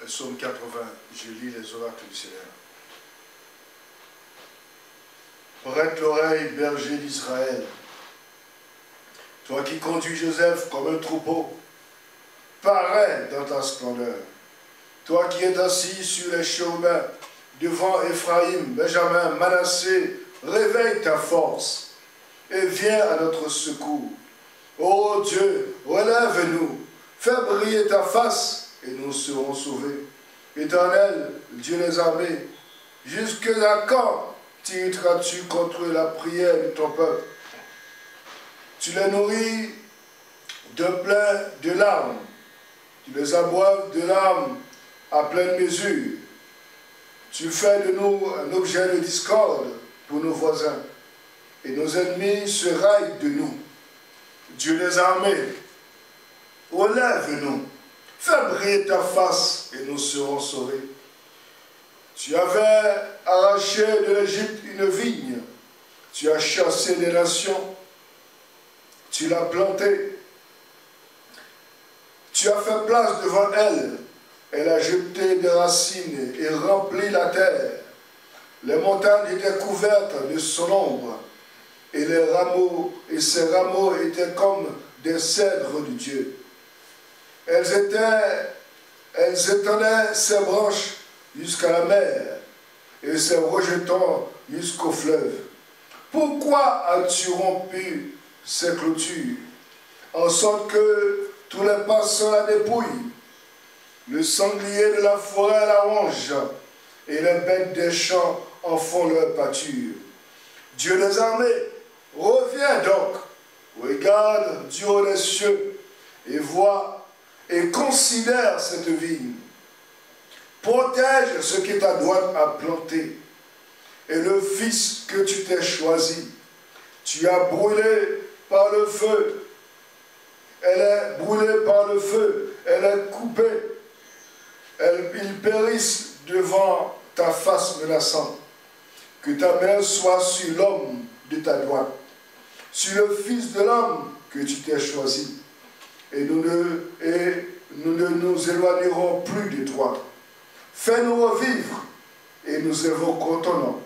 Psaume 80, je lis les oracles du Seigneur. Prête l'oreille, berger d'Israël, toi qui conduis Joseph comme un troupeau, parais dans ta splendeur. Toi qui es assis sur les chérubins, devant Éphraïm, Benjamin, Manassé, réveille ta force et viens à notre secours. Ô Dieu, relève-nous, fais briller ta face et nous serons sauvés. Éternel, Dieu des armées, jusque-là quand t'irriteras-tu contre la prière de ton peuple? Tu les nourris de plein de larmes, tu les abreuves de larmes à pleine mesure. Tu fais de nous un objet de discorde pour nos voisins, et nos ennemis se raillent de nous. Dieu des armées, relève-nous, fais briller ta face et nous serons sauvés. Tu avais arraché de l'Égypte une vigne, tu as chassé des nations, tu l'as plantée, tu as fait place devant elle, elle a jeté des racines et rempli la terre. Les montagnes étaient couvertes de son ombre, et les rameaux, et ses rameaux étaient comme des cèdres de Dieu. Elles étendaient ses branches jusqu'à la mer, et se rejetant jusqu'au fleuve. Pourquoi as-tu rompu ces clôtures, en sorte que tous les passants la dépouillent? Le sanglier de la forêt la ronge, et les bêtes des champs en font leur pâture. Dieu des armées, reviens donc, regarde du haut des cieux, et vois et considère cette vigne. Protège ce que ta droite a planté, et le fils que tu t'es choisi. Tu as brûlé par le feu. Elle est brûlée par le feu. Elle est coupée. Ils périssent devant ta face menaçante. Que ta main soit sur l'homme de ta droite, sur le fils de l'homme que tu t'es choisi. Et nous ne nous éloignerons plus de toi. Fais-nous revivre et nous évoquons ton nom.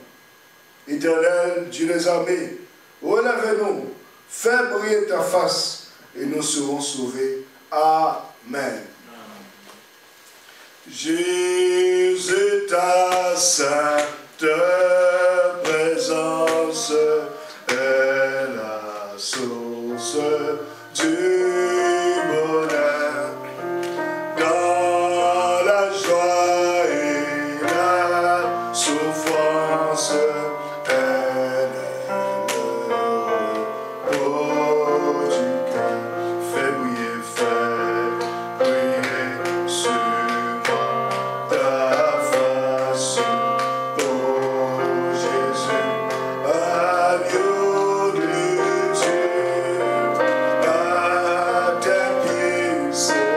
Éternel, Dieu des armées, relève-nous, fais briller ta face et nous serons sauvés. Amen. Jésus, ta sainte présence est la source du bonheur. Dans la joie et la souffrance, elle est le repos du cœur. Fais briller sur moi ta face, ô Jésus, agneau de Dieu, à tes pieds c'est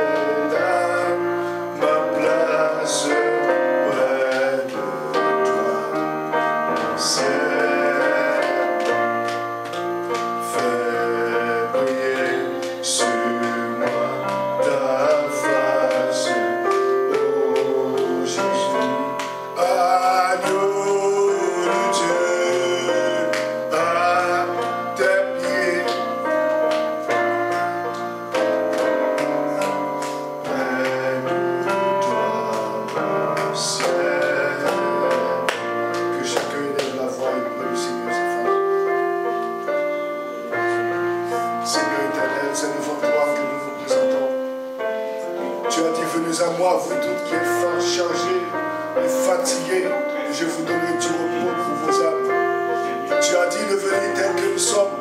là ma place près de toi. Ciel, fais briller sur moi ta face, ô Jésus, agneau de Dieu, à tes pieds, près de toi, mon ciel. Que chacun élève la voix et prie le Seigneur sa face. Seigneur éternel, c'est devant toi que nous nous présentons. Tu as dit, venez à moi, vous toutes qui êtes fort chargés et fatigués, et je vous donnerai du repos pour vos âmes. Tu as dit de venir tel que nous sommes.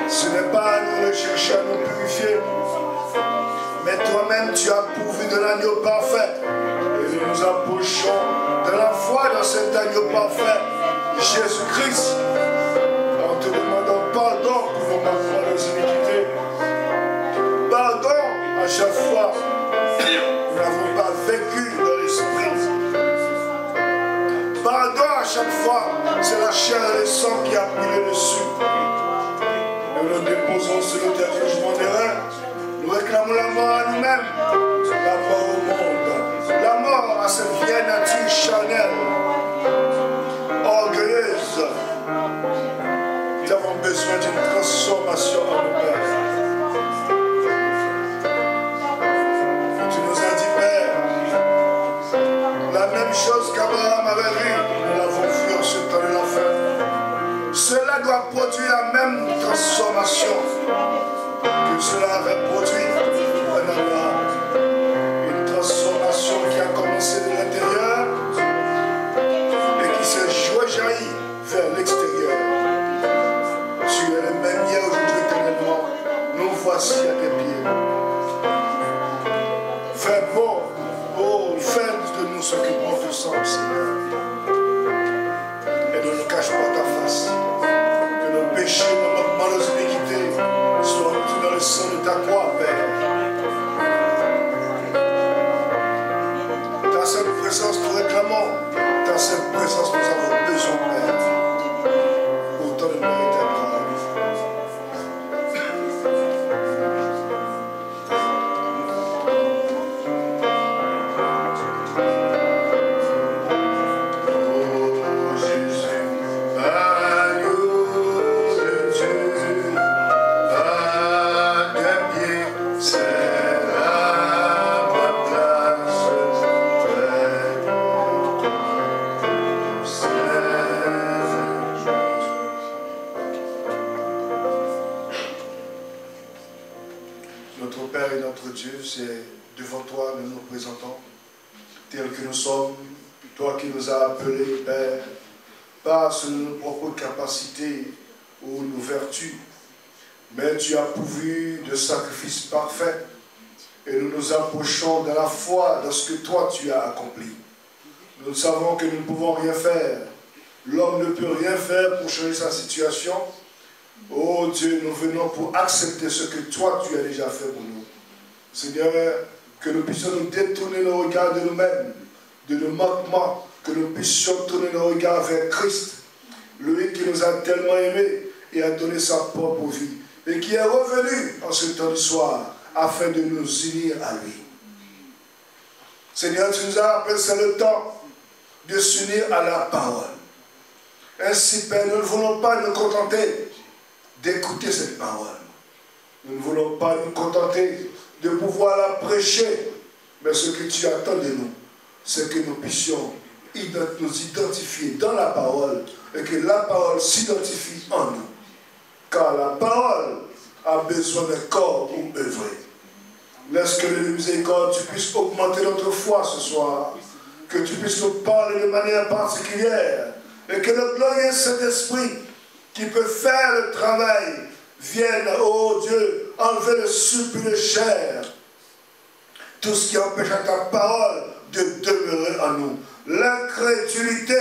Ce n'est pas à nous rechercher à nous purifier, mais toi-même tu as pourvu de l'agneau parfait. Et nous nous approchons de la foi dans cet agneau parfait, Jésus-Christ, en te demandant pardon pour nos manquements, nos iniquités. Pardon à chaque fois nous n'avons pas vécu dans l'esprit. Pardon à chaque fois, c'est la chair et le sang qui a pris le dessus. Nous nous déposons sur le terre du jugement des reins. Nous réclamons la mort à nous-mêmes, la mort au monde, la mort à cette vieille nature charnelle, orgueilleuse. Nous avons besoin d'une transformation en nous, Père. Tu nous as dit, Père, la même chose qu'Abraham avait vu, nous l'avons vu en ce temps de la fin. Cela doit produire la même transformation que cela avait produit en Abraham. Une transformation qui a commencé de l'intérieur et qui s'est rejaillie vers l'extérieur. Tu es le même hier, aujourd'hui, éternellement. Nous voici à tes pieds. Fais beau, oh, fais de nous ce que bon te semble, Seigneur. Et ne nous cache pas ta face. Que nos péchés, nos manquements, nos iniquités soient retenus dans le sang de ta croix, Père. Dans cette présence, nous réclamons. Dans cette présence, nous avons besoin, Père. Autant de mérite à Dieu, c'est devant toi nous nous présentons, tels que nous sommes, toi qui nous as appelés, Père, pas sur nos propres capacités ou nos vertus, mais tu as pourvu de sacrifices parfaits et nous nous approchons de la foi dans ce que toi tu as accompli. Nous savons que nous ne pouvons rien faire. L'homme ne peut rien faire pour changer sa situation. Oh Dieu, nous venons pour accepter ce que toi tu as déjà fait pour nous. Seigneur, que nous puissions nous détourner nos regards de nous-mêmes, de nos manquements, que nous puissions tourner nos regards vers Christ, lui qui nous a tellement aimés et a donné sa propre vie, et qui est revenu en ce temps du soir afin de nous unir à lui. Seigneur, tu nous as appelé, c'est le temps de s'unir à la parole. Ainsi, Père, nous ne voulons pas nous contenter d'écouter cette parole. Nous ne voulons pas nous contenter de pouvoir la prêcher, mais ce que tu attends de nous, c'est que nous puissions nous identifier dans la parole et que la parole s'identifie en nous. Car la parole a besoin d'un corps pour œuvrer. Laisse que le miséricorde, tu puisses augmenter notre foi ce soir, que tu puisses nous parler de manière particulière et que le glorieux Saint-Esprit qui peut faire le travail vienne, oh Dieu, enlever le surplus de chair, tout ce qui empêche à ta parole de demeurer en nous. L'incrédulité,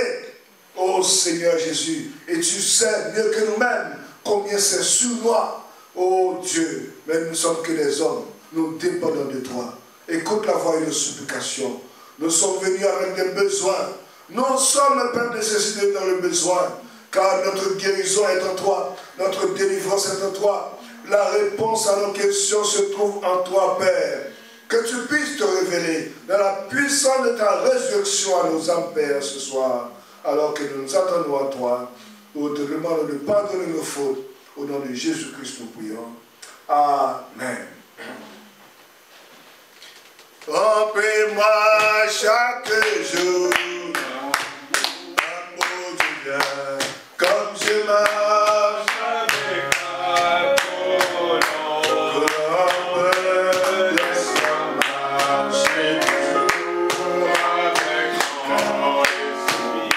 oh Seigneur Jésus, et tu sais mieux que nous-mêmes combien c'est sournois, oh Dieu, mais nous ne sommes que des hommes, nous dépendons de toi. Écoute la voix et nos supplications. Nous sommes venus avec des besoins. Nous sommes, Père, nécessités dans le besoin, car notre guérison est en toi, notre délivrance est en toi. La réponse à nos questions se trouve en toi, Père. Que tu puisses te révéler dans la puissance de ta résurrection à nos âmes, Père, ce soir, alors que nous nous attendons à toi. Nous te demandons de pardonner nos fautes. Au nom de Jésus-Christ, nous prions. Amen. Remplis-moi chaque jour, amour divin, comme je marche avec ta colombe, laisse-moi marcher toujours avec ton esprit.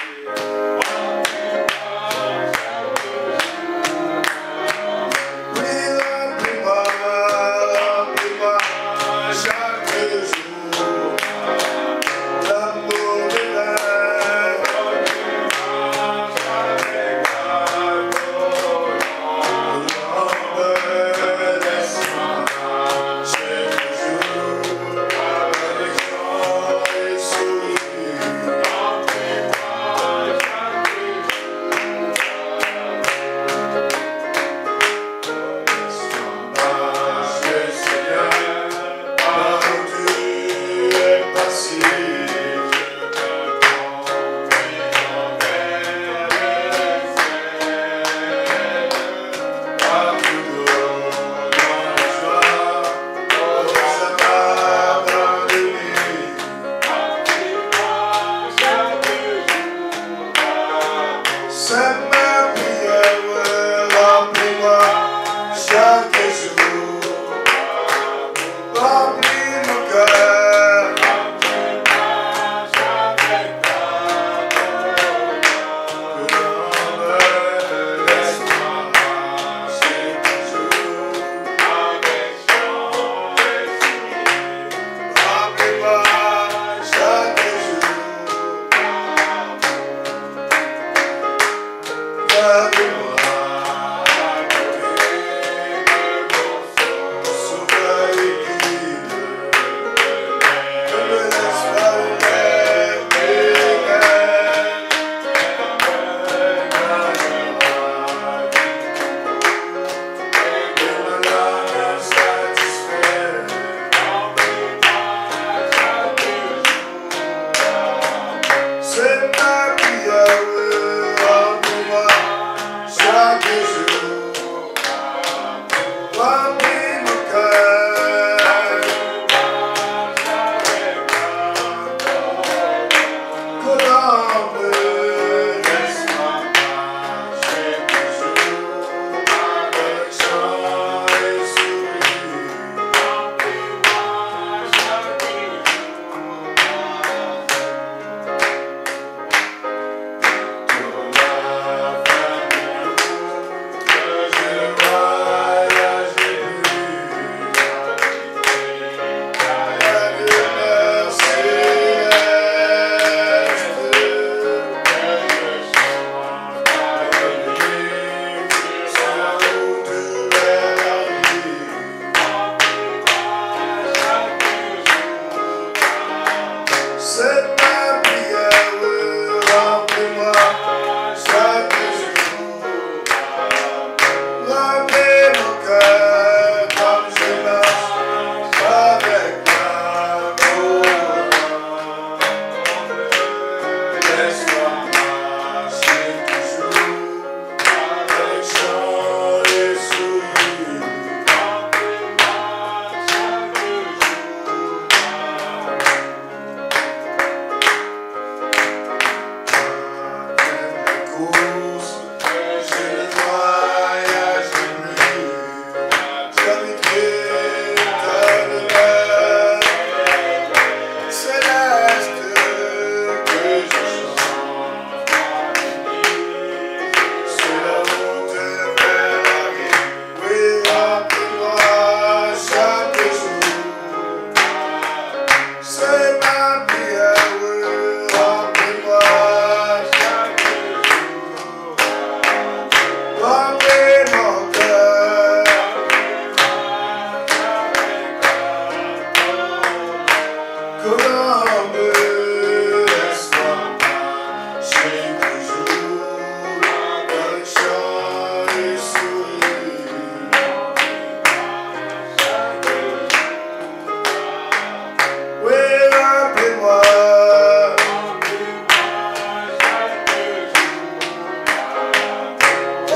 Oui, remplis-moi chaque jour. L'amour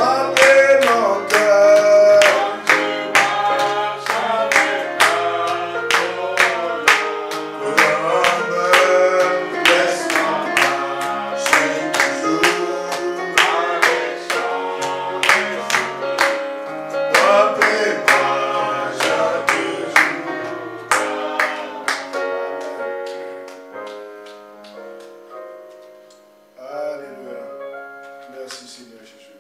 frappez mon cœur. Merci Seigneur Jésus.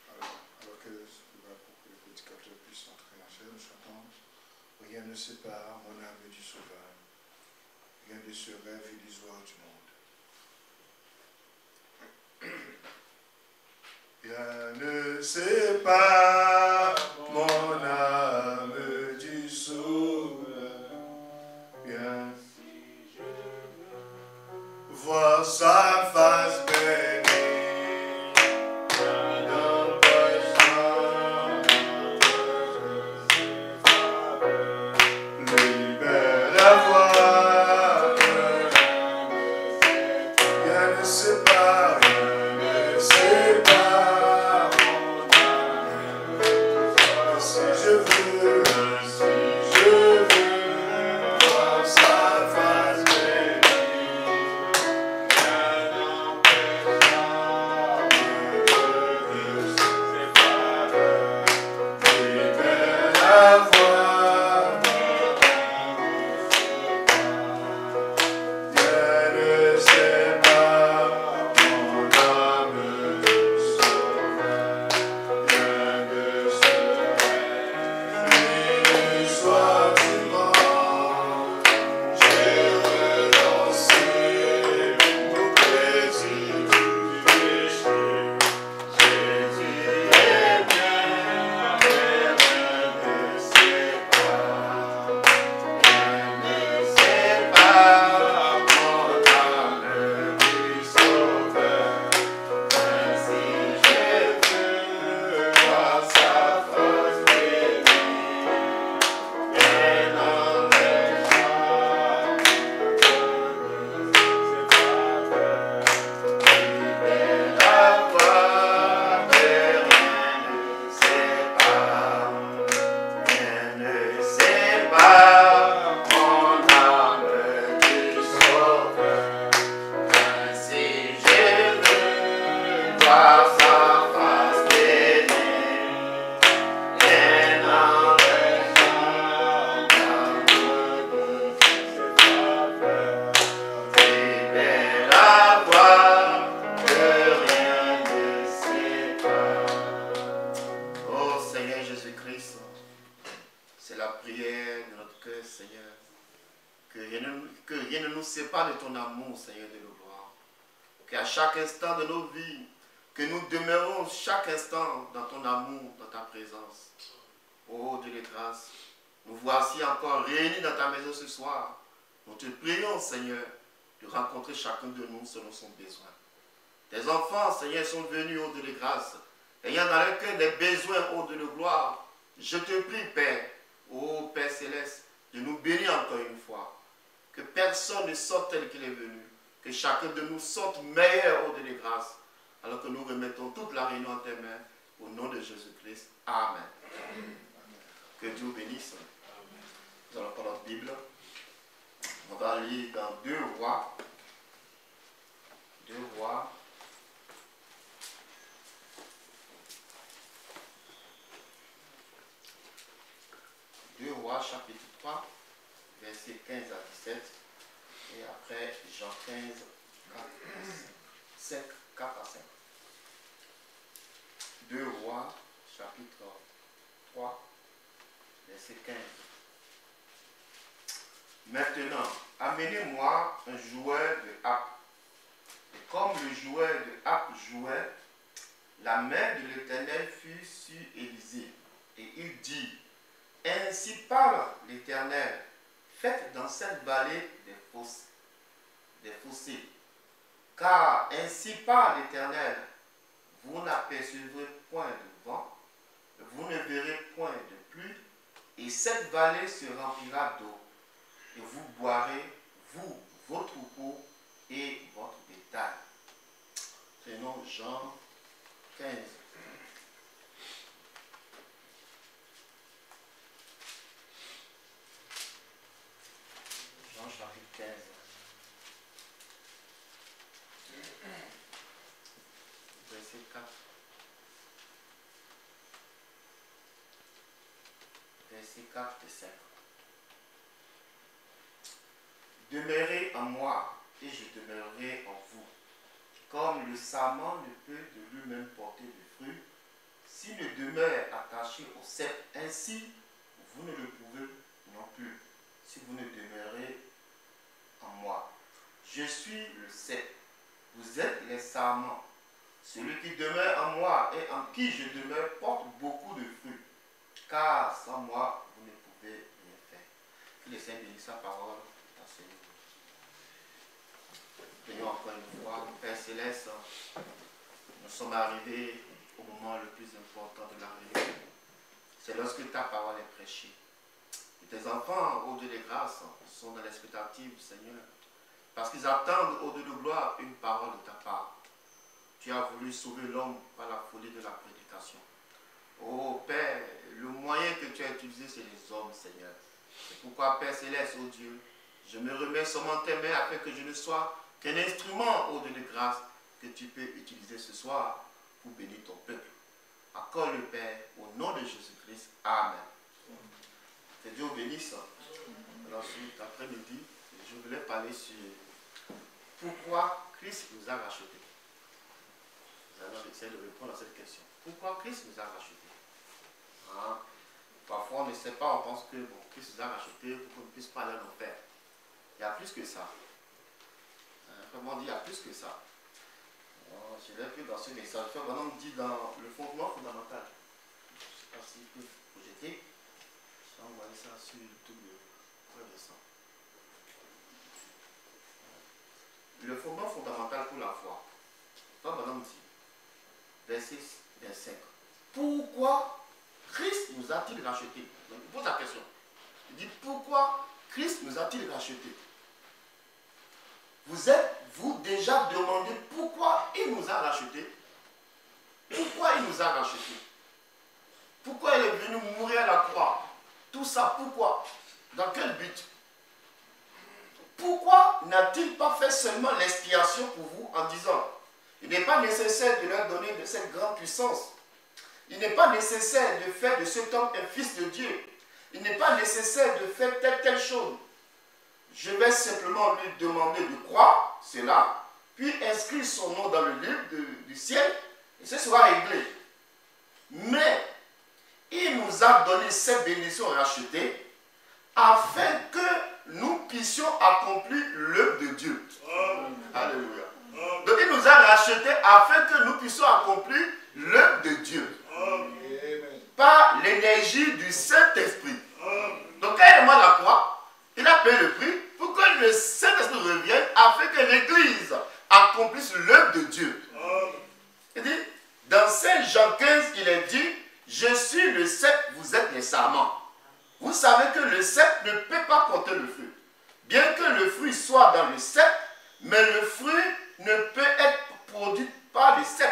Alors que pour que les prédicateurs puissent entrer en scène, nous chantons. Rien ne sépare mon âme du Sauveur. Rien de ce rêve illusoire du monde. Rien ne sépare mon âme du Sauveur. Bien si je veux voir sa face bénie, libère la voix. Rien ne sépare, rien ne sépare. Si je veux voir sa face bénie, rien n'empêchera de séparer. Libère la voix. Rien ne sépare mon âme du Sauveur. Rien ne sépare. Fini soit du monde. J'ai renoncé au plaisir du péché. Jésus est bien, rien ne sépare. Rien ne sépare mon âme du Sauveur. Ainsi je veux voir sa face bénie. Rien n'empêchera libère la voix, mais rien ne sépare. Rien ne sépare mon âme du Sauveur. Ainsi je veux voir sa face bénie. Rien n'empêchera libère la voix, que rien ne sépare. Oh Seigneur Jésus-Christ, c'est la prière de notre cœur, Seigneur. Que rien ne nous sépare de ton amour, Seigneur de nos gloires. Qu'à chaque instant de nos vies, que nous demeurons chaque instant dans ton amour, dans ta présence. Oh Dieu de grâce, nous voici encore réunis dans ta maison ce soir. Nous te prions, Seigneur, de rencontrer chacun de nous selon son besoin. Tes enfants, Seigneur, sont venus, ô Dieu de grâce, ayant dans leur cœur des besoins, ô Dieu de gloire. Je te prie, Père, ô Père céleste, de nous bénir encore une fois. Que personne ne sorte tel qu'il est venu. Que chacun de nous sorte meilleur, ô Dieu de grâce. Alors que nous remettons toute la réunion en tes mains. Au nom de Jésus-Christ. Amen. Que Dieu vous bénisse. Nous allons prendre notre Bible. On va lire dans 2 Rois. 2 Rois. 2 Rois, chapitre 3, versets 15 à 17. Et après, Jean 15, 4 à 5. 2 Rois, chapitre 3, verset 15. Maintenant, amenez-moi un joueur de harpe. Et comme le joueur de harpe jouait, la main de l'Éternel fut sur Élisée. Et il dit, ainsi parle l'Éternel, faites dans cette vallée des fossés. Car ainsi parle l'Éternel, vous n'apercevrez point de vent, vous ne verrez point de pluie, et cette vallée se remplira d'eau, et vous boirez, vous, vos troupeaux et votre bétail. Prenons Jean 15. Jean chapitre 15. Verset 4. Verset 4 et 5. Demeurez en moi et je demeurerai en vous. Comme le sarment ne peut de lui-même porter de fruits, s'il ne demeure attaché au cep, ainsi vous ne le pouvez non plus, si vous ne demeurez en moi. Je suis le cep, vous êtes les sarments. Celui qui demeure en moi et en qui je demeure porte beaucoup de fruits, car sans moi vous ne pouvez rien faire. Que le Seigneur bénisse sa parole dans ce livre. Prions encore une fois, Père Céleste, nous sommes arrivés au moment le plus important de la réunion. C'est lorsque ta parole est prêchée. Et tes enfants, au Dieu des grâces, sont dans l'expectative, Seigneur, parce qu'ils attendent, au Dieu de gloire, une parole de ta part. Tu as voulu sauver l'homme par la folie de la prédication. Oh Père, le moyen que tu as utilisé, c'est les hommes, Seigneur. C'est pourquoi, Père Céleste, oh Dieu, je me remets seulement tes mains afin que je ne sois qu'un instrument, au Dieu de grâce, que tu peux utiliser ce soir pour bénir ton peuple. Accorde le Père, au nom de Jésus-Christ. Amen. Que Dieu vous bénisse. Alors, cet après-midi, je voulais parler sur pourquoi Christ nous a rachetés. Nous allons essayer de répondre à cette question. Pourquoi Christ nous a rachetés? Hein? Parfois, on ne sait pas, on pense que bon, Christ nous a rachetés pour qu'on ne puisse pas aller en enfer. Il y a plus que ça. Comment dire, il y a plus que ça. Je l'ai pris dans ce message. Maintenant, on dit dans le fondement fondamental. Je ne sais pas s'il peut projeter. Je vais envoyer ça sur YouTube. Le fondement fondamental pour la foi. Quand Madame dit, verset 25, pourquoi Christ nous a-t-il rachetés? Donc, il pose la question. Il dit, pourquoi Christ nous a-t-il rachetés? Vous êtes-vous déjà demandé pourquoi il nous a rachetés? Pourquoi il nous a rachetés? Pourquoi il est venu mourir à la croix? Tout ça, pourquoi? Dans quel but? Pourquoi n'a-t-il pas fait seulement l'expiation pour vous en disant, il n'est pas nécessaire de leur donner de cette grande puissance. Il n'est pas nécessaire de faire de cet homme un fils de Dieu. Il n'est pas nécessaire de faire telle chose. Je vais simplement lui demander de croire cela, puis inscrire son nom dans le livre du ciel, et ce sera réglé. Mais il nous a donné cette bénédiction rachetée afin que nous puissions accomplir l'œuvre de Dieu. Alléluia. Donc il nous a rachetés afin que nous puissions accomplir l'œuvre de Dieu. Par l'énergie du Saint-Esprit. Donc quand il est mort à la croix, il a payé le prix pour que le Saint-Esprit revienne afin que l'Église accomplisse l'œuvre de Dieu. Il dit, dans Saint Jean 15, il est dit, je suis le cep, vous êtes les sarments. Vous savez que le cep ne peut pas porter le fruit. Bien que le fruit soit dans le cep, mais le fruit ne peut être produit par le cep.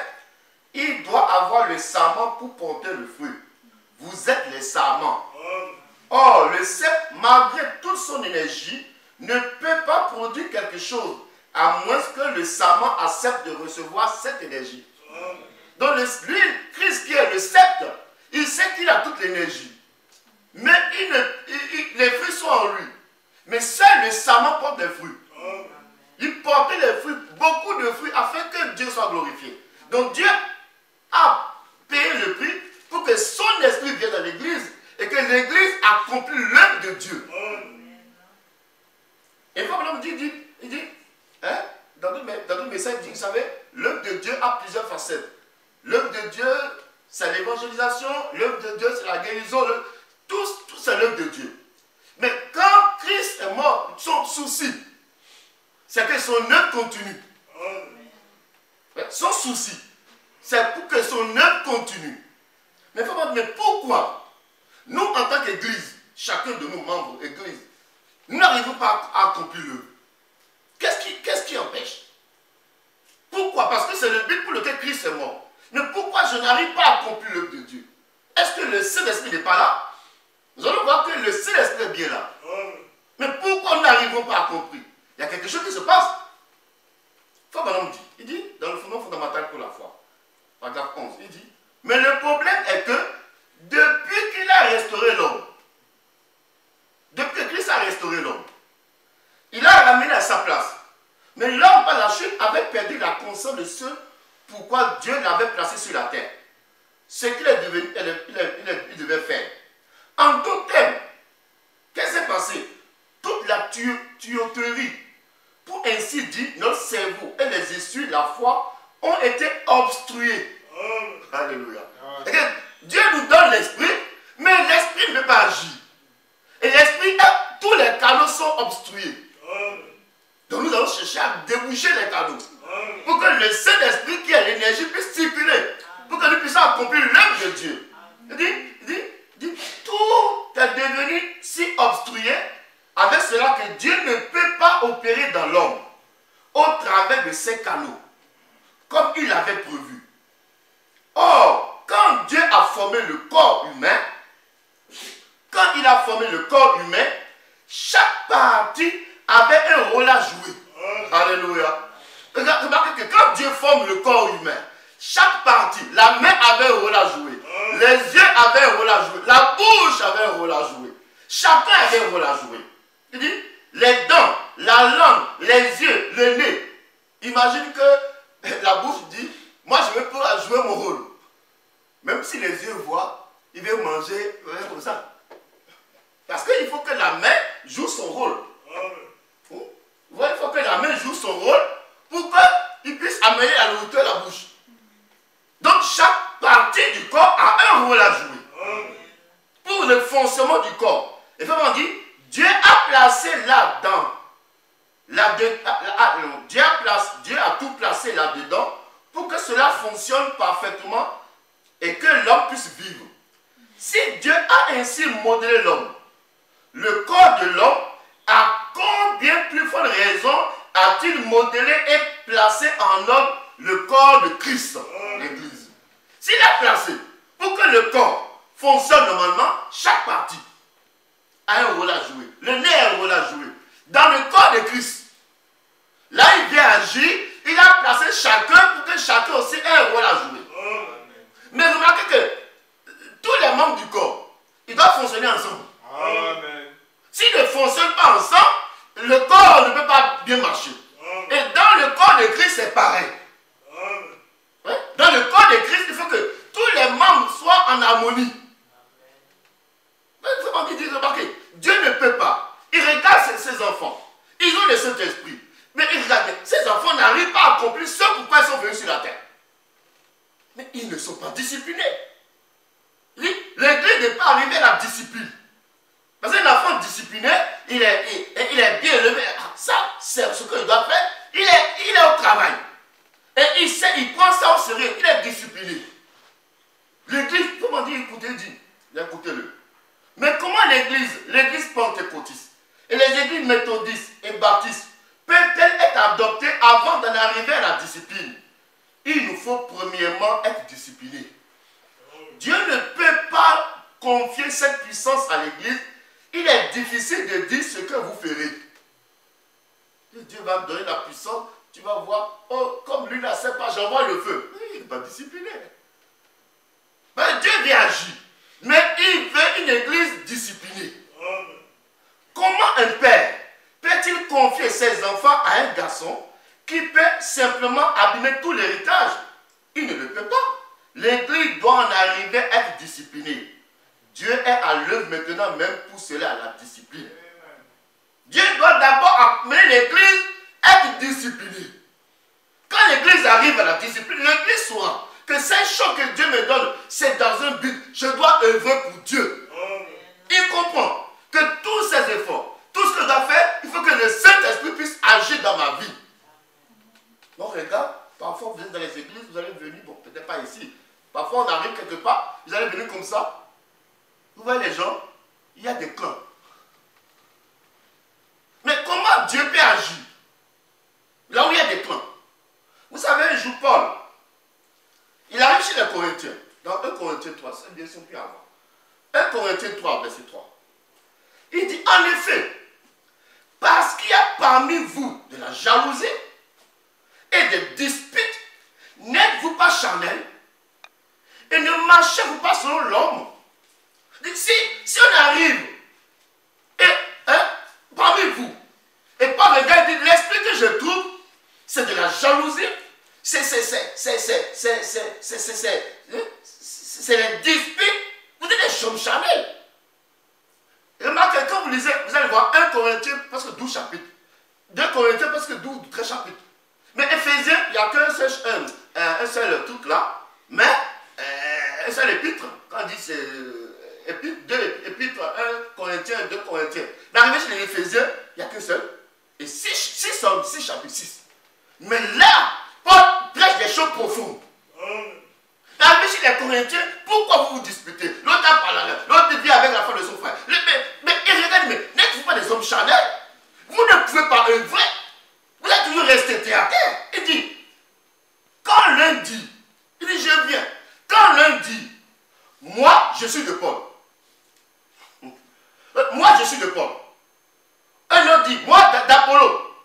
Il doit avoir le sarment pour porter le fruit. Vous êtes les sarments. Or, le cep, malgré toute son énergie, ne peut pas produire quelque chose, à moins que le sarment accepte de recevoir cette énergie. Donc, lui, Christ qui est le cep, il sait qu'il a toute l'énergie. Mais les fruits sont en lui. Mais seul le sarment porte des fruits. Il portait les fruits, beaucoup de fruits, afin que Dieu soit glorifié. Donc Dieu a payé le prix pour que son esprit vienne dans l'église et que l'église accomplisse l'œuvre de Dieu. Et quand l'homme dit, hein, dans le message, il dit, vous savez, l'œuvre de Dieu a plusieurs facettes. L'œuvre de Dieu, c'est l'évangélisation, l'œuvre de Dieu, c'est la guérison, tout c'est l'œuvre de Dieu. Mais quand Christ est mort, son souci, c'est que son œuvre continue. Son souci, c'est pour que son œuvre continue. Mais il faut me dire, mais pourquoi nous, en tant qu'Église, chacun de nos membres, église, nous n'arrivons pas à accomplir l'œuvre. Qu'est-ce qui empêche? Pourquoi? Parce que c'est le but pour lequel Christ est mort. Mais pourquoi je n'arrive pas à accomplir l'œuvre de Dieu? Est-ce que le Saint-Esprit n'est pas là? Nous allons voir que le Saint-Esprit est bien là. Mais pourquoi nous n'arrivons pas à accomplir? Il y a quelque chose qui se passe. Frère Branham dit, il dit, dans le fondement fondamental pour la foi, paragraphe 11, il dit, mais le problème est que, depuis qu'il a restauré l'homme, depuis que Christ a restauré l'homme, il l'a ramené à sa place. Mais l'homme, par la chute, avait perdu la conscience de ce pourquoi Dieu l'avait placé sur la terre. Ce qu'il est devenu, il devait faire. En d'autres termes, qu'est-ce qui s'est passé? Toute la tuyauterie, pour ainsi dire, notre cerveau et les issues de la foi ont été obstrués. Alléluia. Dieu nous donne l'esprit, mais l'esprit ne peut pas agir. Et l'esprit, tous les canaux sont obstrués. Donc nous allons chercher à déboucher les canaux. Pour que le Saint-Esprit qui a l'énergie puisse circuler. Pour que nous puissions accomplir l'œuvre de Dieu. Il dit, tout est devenu si obstrué avec cela que Dieu ne peut pas opérer dans l'homme au travers de ces canaux, comme il avait prévu. Or, quand Dieu a formé le corps humain, chaque partie avait un rôle à jouer. Alléluia. Remarquez que quand Dieu forme le corps humain, chaque partie, la main avait un rôle à jouer, les yeux avaient un rôle à jouer, la bouche avait un rôle à jouer. Chacun avait un rôle à jouer. Il dit, les dents, la langue, les yeux, le nez. Imagine que la bouche dit, moi je veux pas jouer mon rôle. Même si les yeux voient, il veut manger comme ça. Parce qu'il faut que la main joue son rôle. Il faut que la main joue son rôle pour qu'il puisse amener à la hauteur la bouche. Donc chaque partie du corps a un rôle à jouer. Pour le fonctionnement du corps. Et vraiment dit, Dieu a placé là-dedans. Dieu a tout placé là-dedans pour que cela fonctionne parfaitement et que l'homme puisse vivre. Si Dieu a ainsi modélé l'homme, le corps de l'homme, à combien plus forte raison a-t-il modélé et placé en homme le corps de Christ, l'Église? S'il a placé pour que le corps fonctionne normalement, chaque partie a un rôle à jouer. Le nez a un rôle à jouer. Dans le corps de Christ, là il vient agir, il a placé chacun pour que chacun aussi ait un rôle à jouer. Mais remarquez que tous les membres du corps, ils doivent fonctionner ensemble. Amen. S'ils ne fonctionnent pas ensemble, le corps ne peut pas bien marcher. Et dans le corps de Christ, c'est pareil. Ouais? Dans le corps de Christ, il faut que tous les membres soient en harmonie. Remarquez, Dieu ne peut pas. Il regarde ses enfants. Ils ont le Saint-Esprit. Mais il regarde, ces enfants n'arrivent pas à accomplir ce pourquoi ils sont venus sur la terre. Mais ils ne sont pas disciplinés. L'Église n'est pas arrivée à la discipline. Parce qu'un enfant discipliné, il est bien élevé. Ça, c'est ce qu'il doit faire. Il est au travail. Et il prend ça au sérieux. Il est discipliné. L'Église, comment dire, écoutez-le. Mais comment l'Église pentecôtiste et les églises méthodistes et baptistes peuvent-elles être adoptées avant d'en arriver à la discipline? Il nous faut premièrement être disciplinés. Dieu ne peut pas confier cette puissance à l'Église. Il est difficile de dire ce que vous ferez. Dieu va me donner la puissance, tu vas voir, oh, comme lui ne sait pas, j'envoie le feu. Il n'est pas discipliné. Mais Dieu vient agir. Mais il veut une église disciplinée. Comment un père peut-il confier ses enfants à un garçon qui peut simplement abîmer tout l'héritage? Il ne le peut pas. L'église doit en arriver à être disciplinée. Dieu est à l'œuvre maintenant même pour cela, à la discipline. Dieu doit d'abord amener l'église à être disciplinée. Quand l'église arrive à la discipline, l'église saura que ces choses que Dieu me donne, c'est dans un but. Je dois œuvrer pour Dieu. Il comprend que tous ces efforts, tout ce que je dois faire, il faut que le Saint-Esprit puisse agir dans ma vie. Donc regarde, parfois vous êtes dans les églises, vous allez venir, bon peut-être pas ici. Parfois on arrive quelque part, vous allez venir comme ça. Vous voyez les gens, il y a des clans. Mais comment Dieu peut agir là où il y a des clans? Vous savez, un jour, Paul, il arrive chez les Corinthiens. Dans 1 Corinthiens 3, c'est bien sûr plus avant. 1 Corinthiens 3, verset 3. Il dit, en effet, parce qu'il y a parmi vous de la jalousie et des disputes, n'êtes-vous pas charnels et ne marchez-vous pas selon l'homme? Si on arrive et parmi vous, et par le gars, il dit, l'esprit que je trouve, c'est de la jalousie, c'est les disputes, vous êtes des hommes charnels. Remarquez, quand vous lisez, vous allez voir 1 Corinthiens, parce que 12 chapitres. 2 Corinthiens, parce que 13 chapitres. Mais Éphésiens, il n'y a qu'un seul truc là, mais un seul épître. Quand on dit c'est épître, 2 épîtres, 1 Corinthiens, 2 Corinthiens. L'arrivée chez les Éphésiens, il n'y a qu'un seul. Et 6 hommes, 6 chapitres, 6. Mais là, Paul prêche des choses profondes. L'arrivée chez les Corinthiens, pourquoi vous vous disputez? L'autre a parlé, l'autre vit avec la femme de son frère. Mais regardez, mais n'êtes-vous pas des hommes charnels? Vous ne pouvez pas œuvrer. Vous êtes toujours resté terre à terre. Il dit, quand l'un dit, il dit, je viens. Quand l'un dit, moi, je suis de Paul. Moi, je suis de Paul. Un autre dit, moi, d'Apollo.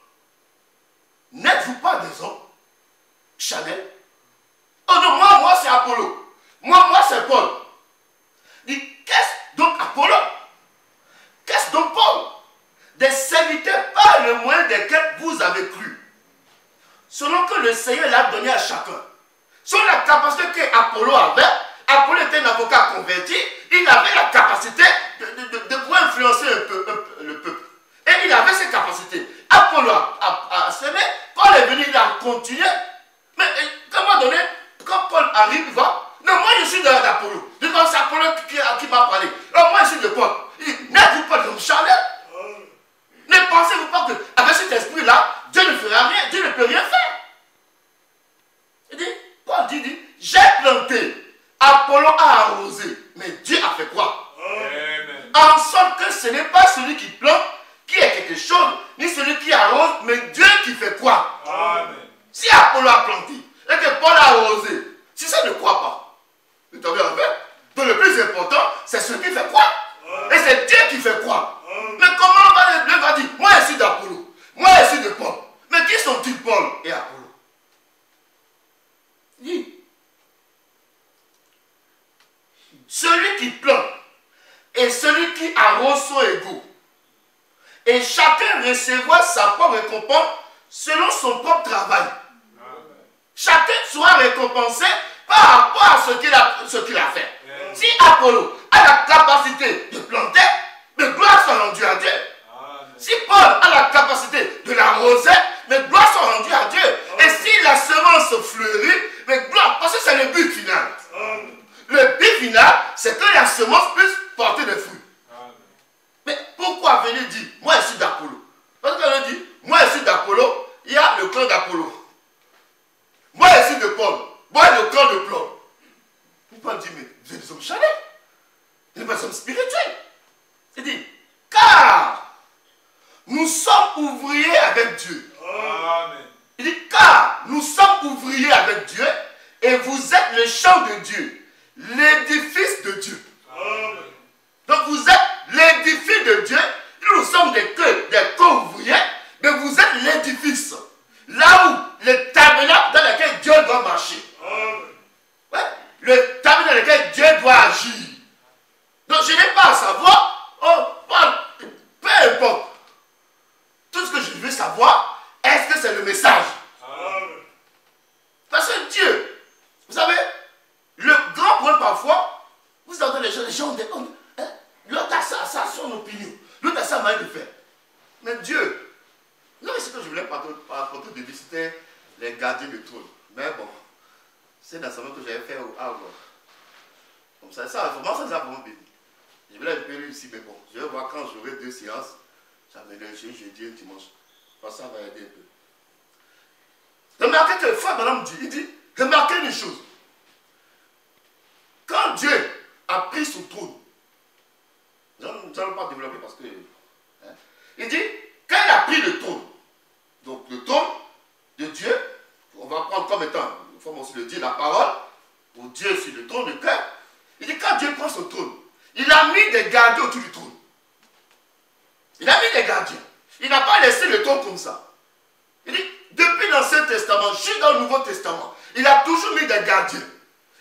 N'êtes-vous pas des hommes charnels? Oh non, moi c'est Apollo. Moi c'est Paul. Il dit, qu'est-ce donc Apollo? Qu'est-ce donc Paul? Des serviteurs par le moyen desquels vous avez cru. Selon que le Seigneur l'a donné à chacun. Selon la capacité qu'Apollo avait, Apollo était un avocat converti, il avait la capacité de pouvoir influencer le peuple. Et il avait ces capacités. Apollo a semé, Paul est venu, il a continué. Mais à un moment donné, quand Paul arrive, il va, non, moi je suis d'Apollo. C'est Apollo qui m'a parlé. Alors moi je suis de Paul. Il dit, n'êtes-vous pas de charnel? Ne pensez-vous pas qu'avec cet esprit-là, Dieu ne fera rien, Dieu ne peut rien faire. Il dit, Paul dit, j'ai planté, Apollo a arrosé, mais Dieu a fait quoi? Amen. En sorte que ce n'est pas celui qui plante qui est quelque chose, ni celui qui arrose, mais Dieu qui fait quoi? Amen. Si Apollo a planté, et que Paul a arrosé, si ça ne croit pas, vous avez un fait. Donc le plus important, c'est celui qui fait quoi? Et c'est Dieu qui fait quoi? Mais comment on va dire, moi je suis d'Apollo, moi je suis de Paul. Mais qui sont-ils Paul et Apollo? Dis. Celui qui plante et celui qui arrose sont égaux. Et chacun recevra sa propre récompense selon son propre travail. Chacun sera récompensé par rapport à ce qu'il a fait. Si Apollo a la capacité de planter, mais gloire soit rendue à Dieu. Si Paul a la capacité de l'arroser, mais gloire soit rendue à Dieu. Et si la semence fleurit, mais gloire, parce que c'est le but final. Le but final, c'est que la semence puisse porter des fruits. Mais pourquoi venir dire, moi je suis d'Apollo? Parce qu'on dit, moi je suis d'Apollo, il y a le clan d'Apollo. Moi je suis de Paul, moi le clan de Paul. Paul dit, mais vous êtes des hommes charnels, vous n'êtes pas des hommes spirituels. Il dit, car nous sommes ouvriers avec Dieu. Amen. Il dit, car nous sommes ouvriers avec Dieu et vous êtes le champ de Dieu, l'édifice de Dieu. Amen. Donc vous êtes l'édifice de Dieu, nous sommes des co-ouvriers, mais vous êtes l'édifice. Là où le tabernacle dans lequel Dieu doit marcher. Amen. Ouais, le tabernacle dans lequel Dieu doit agir. Donc je n'ai pas à savoir, peu importe. Tout ce que je veux savoir, est-ce que c'est le message? Amen. Parce que Dieu, vous savez, le grand point parfois, vous entendez les gens l'autre a son opinion, l'autre a sa manière de faire. Mais Dieu, non, ce que je voulais apporter de lui, c'était les gardiens de trône. Mais bon, c'est dans ce moment que j'avais fait au Havre. Comme ça, vraiment, ça nous a vraiment béni. Je voulais un peu lui ici, mais bon, je vais voir quand j'aurai 2 séances, ça va être jeudi et dimanche. Parce que ça va aider un peu. Remarquez que Frère Madame dit, il dit, remarquez une chose. Quand Dieu a pris son trône, nous allons pas développer parce que... Hein, il dit, quand il a pris le trône, donc le trône de Dieu, on va prendre comme étant, il faut aussi le dire, la parole, pour Dieu sur le trône de cœur. Il dit, quand Dieu prend son trône, il a mis des gardiens autour du trône. Il a mis des gardiens. Il n'a pas laissé le trône comme ça. Il dit, depuis l'Ancien Testament, jusqu'au Nouveau Testament, il a toujours mis des gardiens.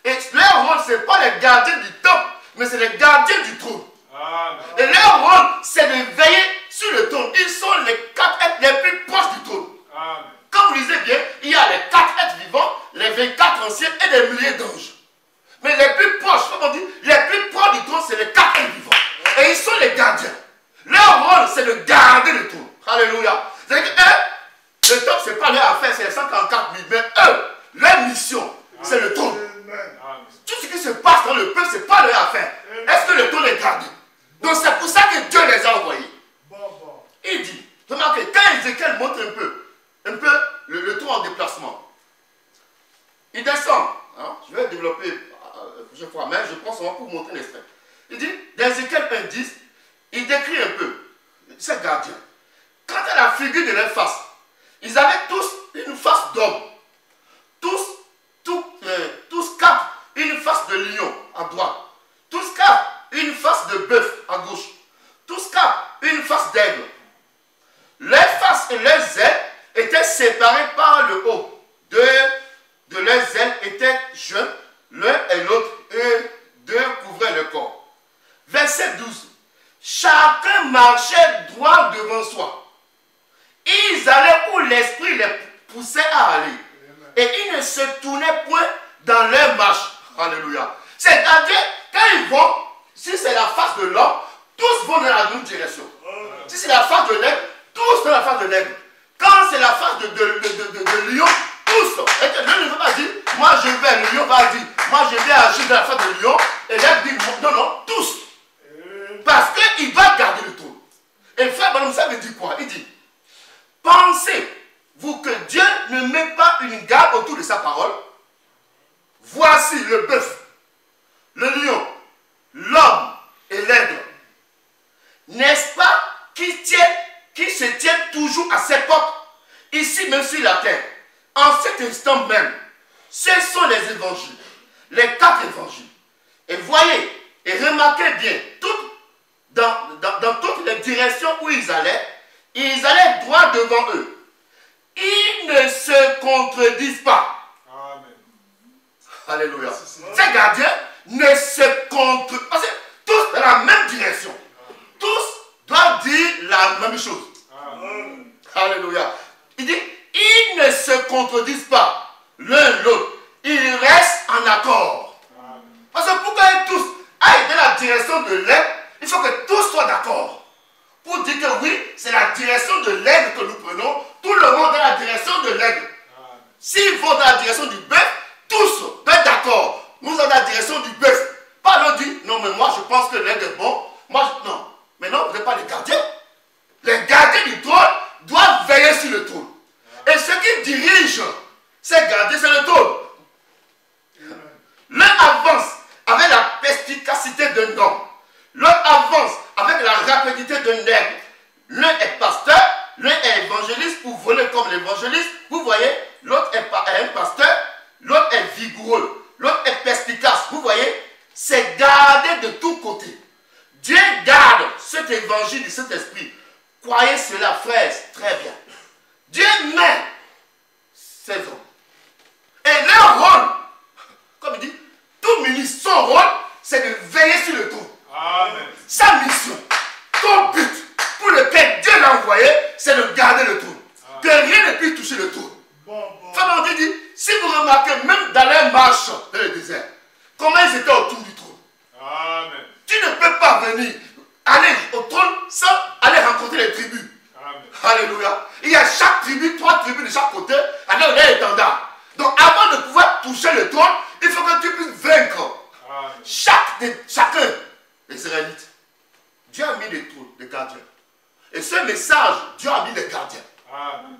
Et leur rôle, ce n'est pas les gardiens du temple, mais c'est les gardiens du trône. Amen. Et leur rôle, c'est de veiller sur le trône. Ils sont les 4 êtres les plus proches du trône. Amen. Comme vous lisez bien, il y a les 4 êtres vivants, les 24 anciens et des milliers d'anges. Mais les plus proches, comme on dit, les plus proches du trône, c'est les 4 êtres vivants. Et ils sont les gardiens. Leur rôle, c'est de garder le trône. Alléluia. C'est-à-dire que eux, le temple, ce n'est pas leur affaire, c'est les 144 000. Mais eux, leur mission, c'est le trône. Tout ce qui se passe dans le peuple, ce n'est pas leur affaire. Est-ce que le trône est gardé? Donc c'est pour ça que Dieu les a envoyés. Il dit, remarquez, quand Ézéchiel montre un peu le trône en déplacement, il descend. Hein, je vais développer plusieurs fois, mais je prends seulement pour vous montrer l'extrait. Il dit, dans Ézéchiel 1:10, il décrit un peu ces gardiens. Quant à la figure de leur face, ils avaient tous une face d'homme. Tous quatre, une face de lion à droite. Tous quatre, une face de bœuf à gauche. Tous quatre, une face d'aigle. Leurs faces et leurs ailes étaient séparées par le haut. De leurs ailes étaient joints l'un et l'autre, et deux couvraient le corps. Verset 12. Chacun marchait droit devant soi. Ils allaient où l'esprit les poussait à aller. Et ils ne se tournaient point dans leur marche. Alléluia. C'est-à-dire, quand ils vont, si c'est la face de l'homme, tous vont dans la même direction. Si c'est la face de l'aigle, tous dans la face de l'aigle. Quand c'est la face de lion, tous. Et que l'un ne veut pas dire, moi je vais, le lion va dire, moi je vais agir dans la face de lion. Et l'aigle dit, non, non, tous. Parce qu'il doit garder le trône. Et frère Branham, ça veut dire quoi? Il dit, pensez-vous que Dieu ne met pas une garde autour de sa parole? Voici le bœuf, le lion, l'homme et l'aigle. N'est-ce pas qui se tient toujours à ses portes, ici même sur la terre? En cet instant même, ce sont les évangiles, les 4 évangiles. Et voyez, et remarquez bien, dans toutes les directions où ils allaient droit devant eux. Ils ne se contredisent pas. Amen. Alléluia. Ces gardiens ne se contredisent pas. Tous dans la même direction. Tous doivent dire la même chose. Amen. Alléluia. Il dit, ils ne se contredisent pas l'un l'autre. Ils restent en accord. Amen. Parce que pour qu'ils tous aillent dans la direction de l'aigle, il faut que tous soient d'accord. Pour dire que oui, c'est la direction de l'aigle que nous prenons, tout le monde dans la direction de l'aigle. S'ils vont dans la direction du bœuf, tous doivent être d'accord. Nous allons dans la direction du bœuf. Pas l'on dit, non mais moi je pense que l'aigle est bon. Non. Mais non, vous n'êtes pas les gardiens. Les gardiens du trône doivent veiller sur le trône. Et ceux qui dirigent ces gardiens, c'est le trône. L'un avance avec la perspicacité d'un homme. L'autre avance avec la rapidité d'un aigle. L'un est pasteur, l'un est évangéliste pour voler comme l'évangéliste. Vous voyez, l'autre est un pasteur, l'autre est vigoureux, l'autre est perspicace. Vous voyez, c'est gardé de tous côtés. Dieu garde cet évangile et cet esprit. Croyez cela, frères, très bien. Dieu met ses hommes. Et leur rôle, comme il dit, tout ministre, son rôle, c'est de veiller sur le trône. Amen. Sa mission, son but pour lequel Dieu l'a envoyé, c'est de garder le trône. Amen. Que rien ne puisse toucher le trône. Frère Dieu dit, si vous remarquez, même dans leur marche dans le désert, comment ils étaient autour du trône. Amen. Tu ne peux pas venir aller au trône sans aller rencontrer les tribus. Amen. Alléluia. Il y a chaque tribu, 3 tribus de chaque côté, avec leur étendard. Donc avant de pouvoir toucher le trône, il faut que tu puisses vaincre. Amen. Chacun des Israélites. Dieu a mis les trônes, les gardiens. Et ce message, Dieu a mis les gardiens. Amen.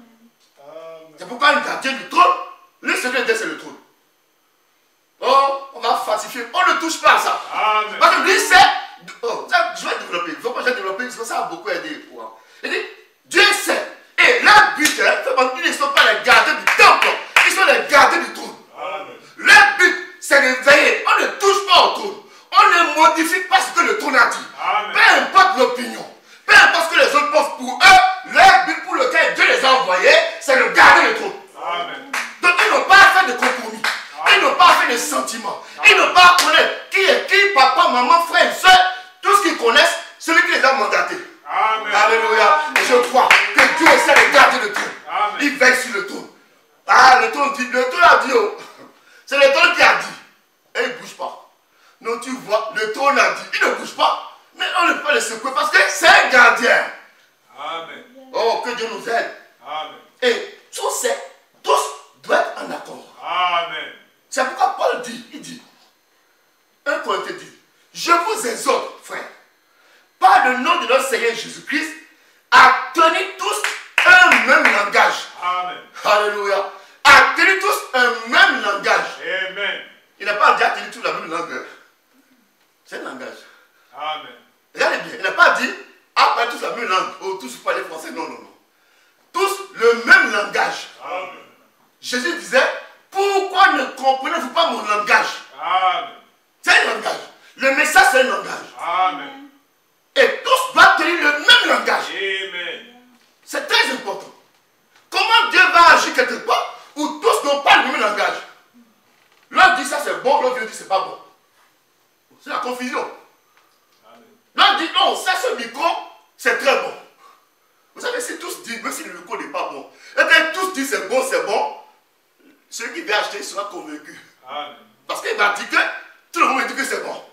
C'est pourquoi un gardien du trône, lui, c'est le trône. Oh, on va falsifier. On ne touche pas à ça. Amen. Parce que lui, c'est... Oh, ça, je vais développer. Il faut que je développe. Bible, ça a beaucoup aidé. Il dit, Dieu sait. Et leur but, ils ne sont pas les gardiens du temple, ils sont les gardiens du trône. Leur but, c'est de veiller. On ne touche pas au trône. On ne modifie pas ce que le trône a dit. Amen. Peu importe l'opinion, peu importe ce que les autres pensent pour eux, leur but pour lequel Dieu les a envoyés, c'est de garder le trône. Amen. Donc ils n'ont pas fait de compromis. Amen. Ils n'ont pas fait de sentiments. Amen. Ils n'ont pas connaître qui est qui, papa, maman, frère, soeur. Tout ce qu'ils connaissent, celui qui les a mandatés. Amen. Alléluia. Et je crois que Dieu essaie de garder le trône. Amen. Il veille sur le trône. Ah, le trône a dit, oh. C'est le trône qui a dit. Et il ne bouge pas. Non, tu vois, le trône a dit, il ne bouge pas. Mais on ne peut pas le secouer parce que c'est un gardien. Amen. Oh, que Dieu nous aide. Amen. Et tous doivent être en accord. Amen. C'est pourquoi Paul dit, il dit, 1 Corinthiens dit, je vous exhorte, frère, par le nom de notre Seigneur Jésus-Christ, à tenir tous un même langage. Amen. Alléluia. À tenir tous un même langage. Amen. Il n'a pas dit à tenir tous la même langue. C'est un langage. Amen. Regardez bien, il n'a pas dit à parler tous la même langue. Oh, tous parler français. Non, non, non. Tous le même langage. Amen. Jésus disait, pourquoi ne comprenez-vous pas mon langage? Amen. C'est un langage. Le message, c'est un langage. Amen. Et tous doivent tenir le même langage. Amen. C'est très important. Comment Dieu va agir quelque part où tous n'ont pas le même langage? L'un dit ça c'est bon, l'autre dit c'est pas bon. C'est la confusion. L'un dit non, ça ce micro, c'est très bon. Vous savez, si tous disent, même si le micro n'est pas bon, et bien tous disent c'est bon, celui qui vient acheter sera convaincu. Amen. Parce qu'il va dire que tout le monde dit que c'est bon.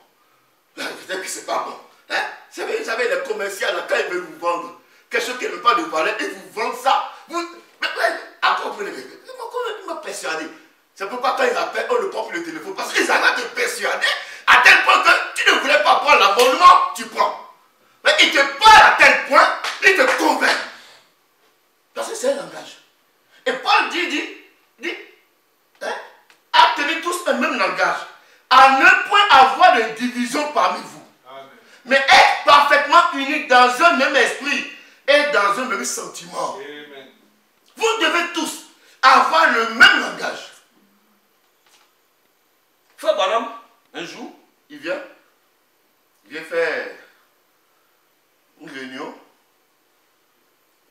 Peut-être que c'est pas bon. Hein? Vous savez, les commerciaux, quand ils veulent vous vendre quelque chose qui n'est pas de valeur, ils vous vendent ça. Il m'a persuadé. C'est pourquoi quand ils appellent, on ne prend plus le téléphone. Parce qu'ils arrêtent de te persuader à tel point que tu ne voulais pas prendre l'abonnement, tu prends. Mais ils te parlent à tel point, ils te convainquent. Parce que c'est un langage. Et Paul dit, hein, tenez tous un même langage, à ne point avoir de division parmi vous. Amen. Mais être parfaitement unis dans un même esprit et dans un même sentiment. Amen. Vous devez tous avoir le même langage. Frère Branham, un jour, il vient faire une réunion.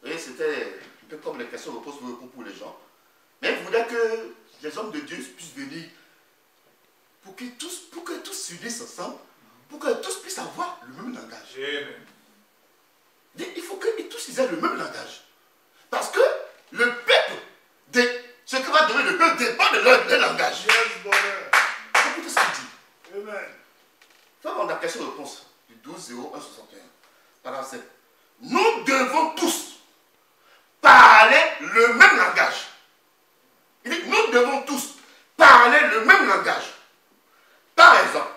Et c'était un peu comme les questions reposent pour les gens. Mais il voulait que les hommes de Dieu puissent venir pour que tous s'unissent ensemble, pour que tous puissent avoir le même langage. Amen. Il faut que tous aient le même langage. Parce que le peuple, ce que va donner le peuple dépend de leur langage. Écoutez ce qu'il dit. Amen. Faisons la question-réponse du 12-01-61. Paragraphe 7. Nous devons tous parler le même langage. Il dit, nous devons tous parler le même langage. Par exemple,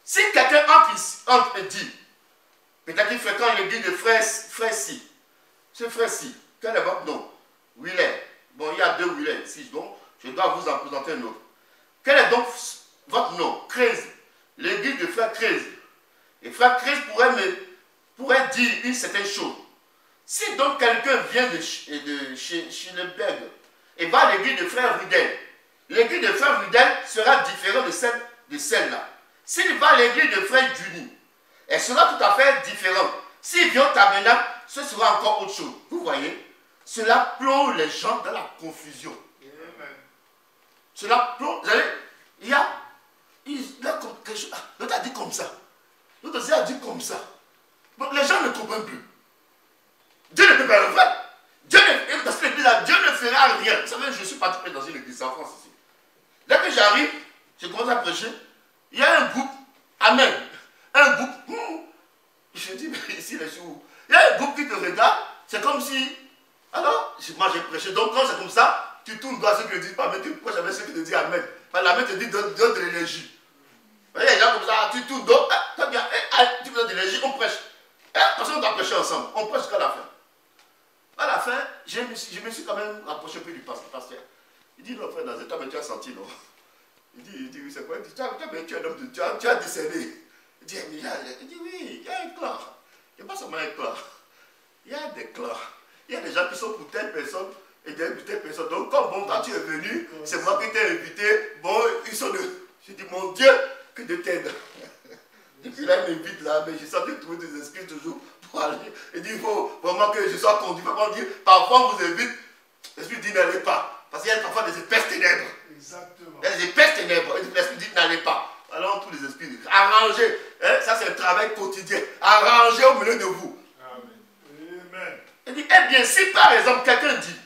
si quelqu'un entre et dit, peut-être qu'il fréquente l'église de frère Si. Ce frère Si, quel est votre nom? Willet. Bon, il y a deux Willet ici, donc je dois vous en présenter un autre. Quel est donc votre nom? Crazy. L'église de frère Crazy. Et frère Crazy pourrait dire une certaine chose. Si donc quelqu'un vient de chez Schilleberg et va à l'église de frère Rudel, l'église de frère Rudel sera différente de celle-là. S'il va à l'église de frère Juni, elle sera tout à fait différente. S'il vient au tabernacle, ce sera encore autre chose. Vous voyez, cela plonge les gens dans la confusion. Amen. Cela plonge. Vous savez, il y a comme quelque chose. L'autre a dit comme ça. L'autre aussi a dit comme ça. Bon, les gens ne comprennent plus. Dieu ne peut pas le faire. Parce que Dieu ne fera rien. Vous savez, je suis parti dans une église en France ici. Dès que j'arrive, je commence à prêcher. Il y a un groupe. Amen. Un groupe. Je dis, mais ici, les jours. Il y a un groupe qui te regarde. C'est comme si. Alors, moi j'ai prêché. Donc, quand c'est comme ça, tu tournes droit ceux qui ne disent pas. Mais tu prêches avec ceux qui te disent Amen. L'amen te dit donne de l'énergie. Vous voyez, les gens comme ça, tu tournes donc. Tu donnes de l'énergie, on prêche. Parce qu'on doit prêcher ensemble. On prêche jusqu'à la fin. À la fin, je me suis quand même rapproché un peu du pasteur. Il dit, non, frère, dans toi, mais tu as senti, non? Il dit, oui, c'est quoi? Il dit, tu es un homme de Dieu, tu as discerné. Il dit, oui, il y a un clan. Il n'y a pas seulement un clan. Il y a des clans. Il y a des gens qui sont pour telle personne et des pour telle personne. Donc, comme bon, quand tu es venu, c'est moi qui t'ai invité. Bon, ils sont de. J'ai dit, mon Dieu, que Dieu t'aide. Et puis là, il m'invite là, mais j'ai senti trouver des esprits toujours pour aller. Il dit, il faut vraiment que je sois conduit. Parfois, on vous invite, l'esprit dit, n'allez pas. Parce qu'il y a parfois des épaisses ténèbres. Exactement. Il y a des épaisses ténèbres. L'esprit dit, n'allez pas. Alors, tous les esprits disent, arrangez. Hein, ça, c'est un travail quotidien. Arrangez au milieu de vous. Amen. Il dit, eh bien, si par exemple, quelqu'un dit,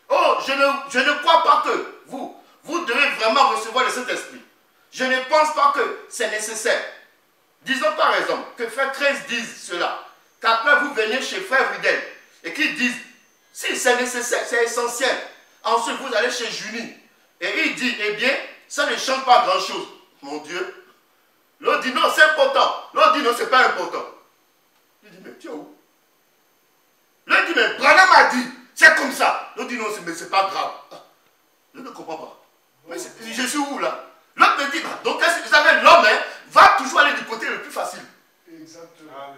oh, je ne crois pas que vous devez vraiment recevoir le Saint-Esprit. Je ne pense pas que c'est nécessaire. Disons par exemple que Frère 13 dise cela, qu'après vous venez chez Frère Ridel et qu'il dise, si c'est nécessaire, c'est essentiel. Ensuite vous allez chez Juni et il dit, eh bien, ça ne change pas grand chose. Mon Dieu. L'autre dit non, c'est important. L'autre dit non, c'est pas important. Il dit, mais tu es où? L'autre dit, mais Branham a dit, c'est comme ça. L'autre dit non, mais c'est pas grave. Je ne comprends pas. Mais je suis où là? L'autre me dit, bah, donc vous savez, l'homme va toujours aller du côté le plus facile. Exactement.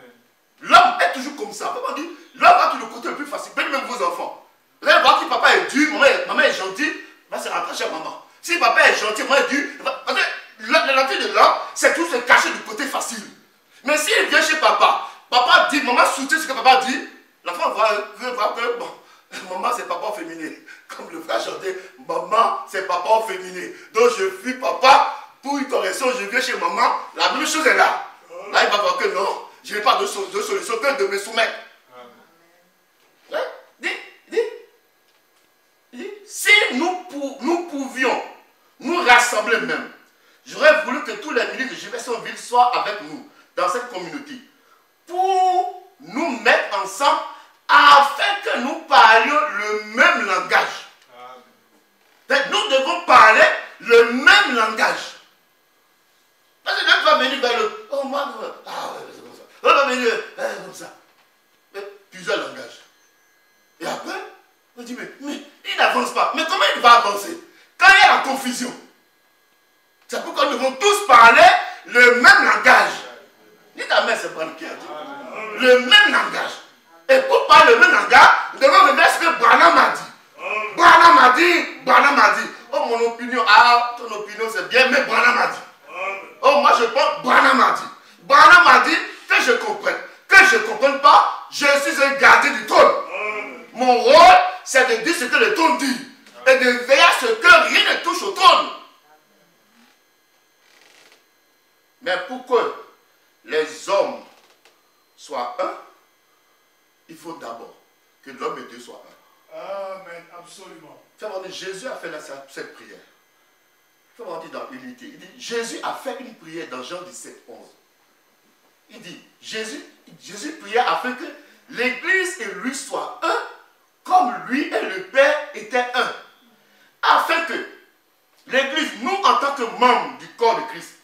L'homme est toujours comme ça. Comment dire? L'homme va toujours du côté le plus facile. Même vos enfants. Vous allez voir que papa est dur, maman est gentille, va se rattacher à maman. Si papa est gentil, maman est dur, parce que l'entrée de l'homme, c'est tout se cacher du côté facile. Mais s'il vient chez papa, papa dit, maman soutient ce que papa dit, l'enfant va voir que, bon, maman c'est papa au féminin. Comme le frère chantait, maman c'est papa au féminin. Donc je fuis papa pour une correction, je viens chez maman, la même chose est là. Là il va voir que non, je n'ai pas de solution que de me soumettre. Hein? Si nous pouvions nous rassembler même, j'aurais voulu que tous les ministres de Jeffersonville soient avec nous dans cette communauté pour nous mettre ensemble afin que nous parlions le même langage. Nous devons parler le même langage. Parce que l'autre va venir vers l'autre. Oh, moi, c'est comme ça. L'autre va venir comme ça. Plusieurs langages. Et après, on dit, mais il n'avance pas. Mais comment il va avancer? Quand il y a la confusion. C'est pourquoi nous devons tous parler le même langage. Ni ta mère, c'est pas le qui a dit. Le même langage. Et pour parler le même langage, nous devons regarder ce que Branham a dit. Branham a dit. Oh, mon opinion, ton opinion c'est bien, mais Branham a dit. Oh, moi je pense, Branham a dit. Branham a dit que je comprenne. Que je ne comprenne pas, je suis un gardien du trône. Mon rôle, c'est de dire ce que le trône dit. Et de veiller à ce que rien ne touche au trône. Mais pour que les hommes soient un, il faut d'abord que l'homme et Dieu soient un. Amen, absolument. Jésus a fait cette prière. Comment on dit dans l'unité? Il dit, Jésus a fait une prière dans Jean 17, 11. Il dit, Jésus priait afin que l'Église et lui soient un, comme lui et le Père étaient un. Afin que l'Église, nous en tant que membres du corps de Christ,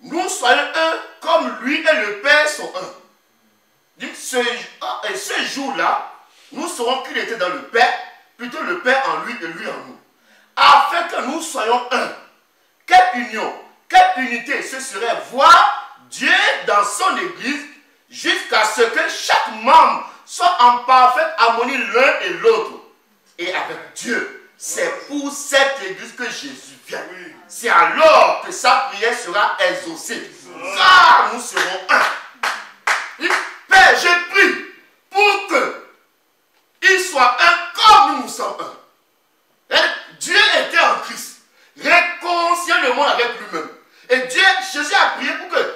nous soyons un, comme lui et le Père sont un. Et ce jour-là, nous saurons qu'il était dans le Père, plutôt le Père en lui et lui en nous. Afin que nous soyons un. Quelle union, quelle unité ce serait voir Dieu dans son Église jusqu'à ce que chaque membre soit en parfaite harmonie l'un et l'autre. Et avec Dieu, c'est pour cette Église que Jésus vient. C'est alors que sa prière sera exaucée. Ça, nous serons un. Père, je prie pour qu'il soit un comme nous sommes un. Dieu était en Christ, réconciliant le monde avec lui-même. Et Jésus a prié pour que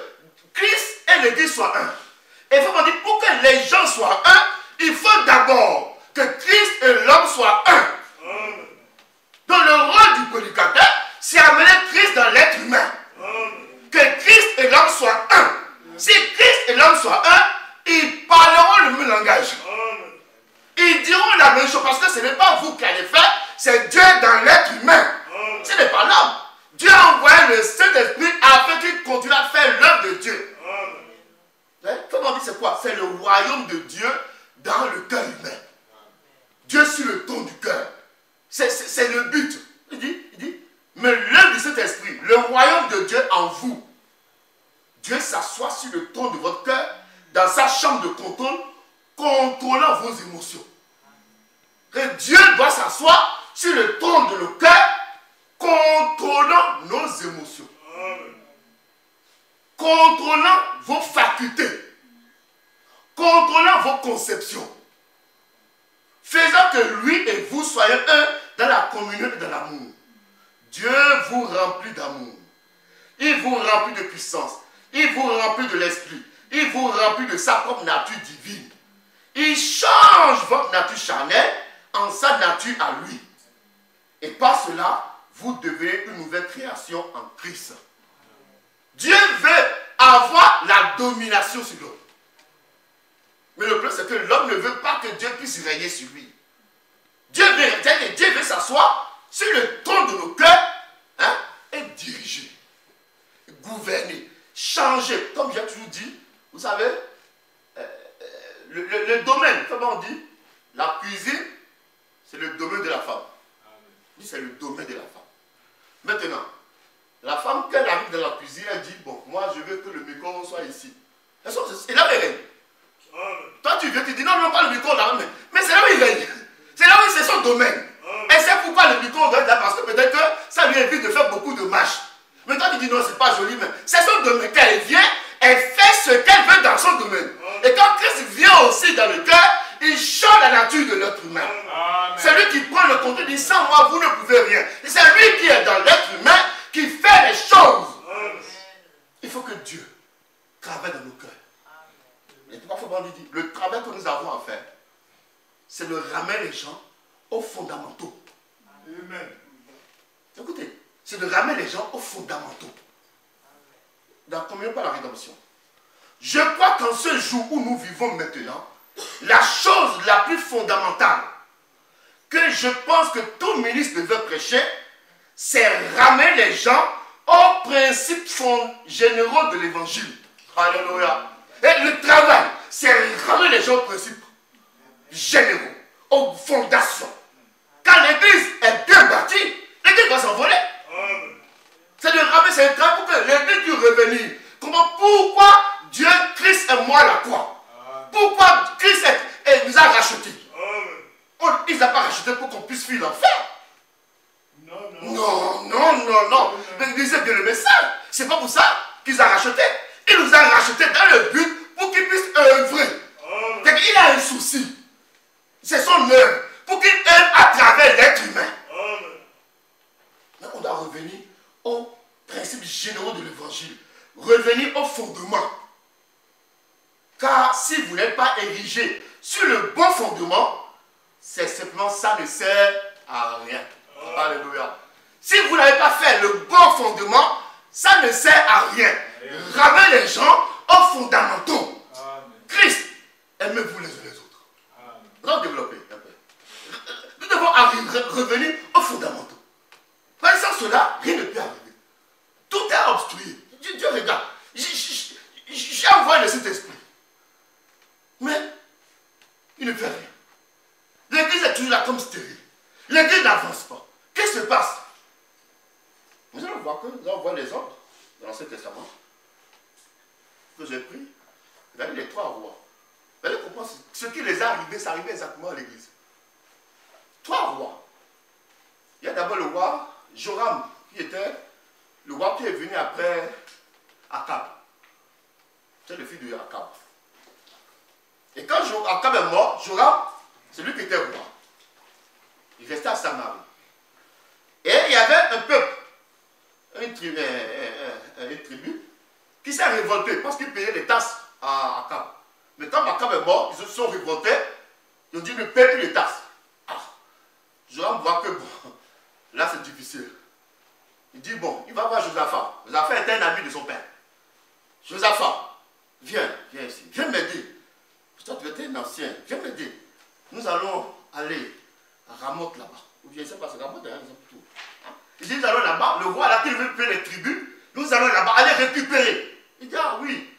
Christ et l'Église soient un. Et il faut dire, pour que les gens soient un, il faut d'abord que Christ et l'homme soient un. Donc le rôle du prédicateur, c'est amener Christ dans l'être humain. Que Christ et l'homme soient un. Si Christ et l'homme soient un, ils parleront le même langage. Ils diront la même chose parce que ce n'est pas vous qui allez faire, c'est Dieu dans l'être humain. Ce n'est pas l'homme. Dieu a envoyé le Saint-Esprit afin qu'il continue à faire l'œuvre de Dieu. Comment on dit c'est quoi? C'est le royaume de Dieu dans le cœur humain. Dieu sur le ton du cœur. C'est le but. Il dit, mais l'œuvre du Saint-Esprit, le royaume de Dieu en vous. Dieu s'assoit sur le ton de votre cœur dans sa chambre de contrôle, contrôlant vos émotions. Que Dieu doit s'asseoir sur le trône de nos cœurs, contrôlant nos émotions. Contrôlant vos facultés. Contrôlant vos conceptions. Faisant que lui et vous soyez un dans la communion et dans l'amour. Dieu vous remplit d'amour. Il vous remplit de puissance. Il vous remplit de l'esprit. Il vous remplit de sa propre nature divine. Il change votre nature charnelle en sa nature à lui. Et par cela, vous devenez une nouvelle création en Christ. Dieu veut avoir la domination sur l'homme. Mais le problème, c'est que l'homme ne veut pas que Dieu puisse régner sur lui. Dieu veut s'asseoir sur le trône de nos cœurs, hein, et diriger, gouverner, changer. Comme j'ai toujours dit, vous savez, le domaine, comment on dit, la cuisine, c'est le domaine de la femme. C'est le domaine de la femme. Maintenant, la femme, quand elle arrive dans la cuisine, elle dit, bon, moi je veux que le micro soit ici. Et là, elle règne. Toi, tu viens, tu dis, non, non, pas le micro là, mais c'est là où il règne. C'est là où c'est son domaine. Et c'est pourquoi le micro doit être là, parce que peut-être que ça lui évite de faire beaucoup de marches. Mais toi, tu dis, non, c'est pas joli, mais c'est son domaine. Quand elle vient, elle fait ce qu'elle veut dans son domaine. Et quand Christ vient aussi dans le cœur, il change la nature de l'être humain. C'est lui qui prend le contrôle, il dit, sans moi, vous ne pouvez rien. C'est lui qui est dans l'être humain, qui fait les choses. Il faut que Dieu travaille dans nos cœurs. Et pourquoi faut dire, le travail que nous avons à faire, c'est de ramener les gens aux fondamentaux. Amen. Écoutez, c'est de ramener les gens aux fondamentaux. Dans combien par la rédemption? Je crois qu'en ce jour où nous vivons maintenant, la chose la plus fondamentale que je pense que tout ministre devait prêcher, c'est ramener les gens aux principes généraux de l'évangile. Alléluia. Et le travail, c'est ramener les gens aux principes généraux, aux fondations. Quand l'église est bien bâtie, l'église va s'envoler. C'est de ramener, c'est un travail pour que l'église puisse revenir. Pourquoi Dieu, Christ est mort à la croix? Pourquoi Christ nous a rachetés? Il ne nous a pas rachetés pour qu'on puisse fuir l'enfer. Non. Mais lisez bien le message. C'est pas pour ça qu'il nous a rachetés. Il nous a rachetés dans le but pour qu'il puisse œuvrer. Il a un souci. C'est son œuvre. Pour qu'il œuvre à travers l'être humain. Mais on doit revenir aux principes généraux de l'évangile. Revenir au fondement. Car si vous n'êtes pas érigé sur le bon fondement, c'est simplement ça ne sert à rien. Alléluia. Si vous n'avez pas fait le bon fondement, ça ne sert à rien. Ramenez les gens aux fondamentaux. Christ, aimez-vous les uns les autres. Nous allons développer un peu. Nous devons revenir aux fondamentaux. Sans cela, rien ne peut arriver. Tout est obstrué. Dieu regarde. J'ai envoyé le Saint-Esprit. Mais il ne fait rien. L'église est toujours là comme stérile. L'église n'avance pas. Qu'est-ce qui se passe? Vous allez voir que nous allons voir les ordres dans l'Ancien Testament que j'ai pris. Regardez les 3 rois. Vous allez comprendre ce qui les a arrivés, ça arrivait exactement à l'église. 3 rois. Il y a d'abord le roi Joram, qui était le roi qui est venu après Akab. C'est le fils de Akab. Et quand Akab est mort, Joram, c'est lui qui était roi. Il restait à Samarie. Et il y avait un peuple, une tribu, qui s'est révoltée parce qu'il payait les tasses à Akab. Mais quand Akab est mort, ils se sont révoltés. Ils ont dit ne paye plus les tasses. Joram voit que bon, là c'est difficile. Il dit bon, il va voir Josaphat. Josaphat était un ami de son père. Josaphat, viens ici, viens m'aider. Toi tu étais un ancien, viens m'aider. Nous allons aller à Ramoth là-bas. Ou bien je ne sais pas, c'est Ramoth, hein, tout. Il dit nous allons là-bas, le roi là qui veut payer les tribus, nous allons là-bas aller récupérer. Il dit ah oui.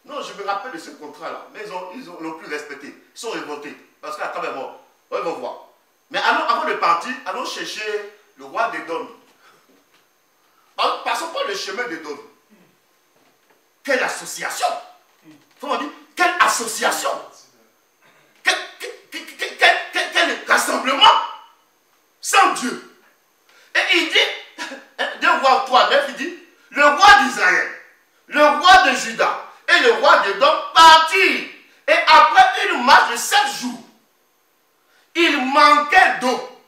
Non, je me rappelle de ce contrat-là, mais ils l'ont plus respecté. Ils sont révoltés parce qu'Akab est mort. Ils vont voir. Mais avant de partir, allons chercher le roi d'Édom. Passons par le chemin d'Édom. Quelle association! Comment on dit? quelle association, quel rassemblement sans Dieu. Et il dit, 2 Rois 3, 9, il dit, le roi d'Israël, le roi de Juda et le roi d'Édom partirent. Et après une marche de 7 jours, il manquait d'eau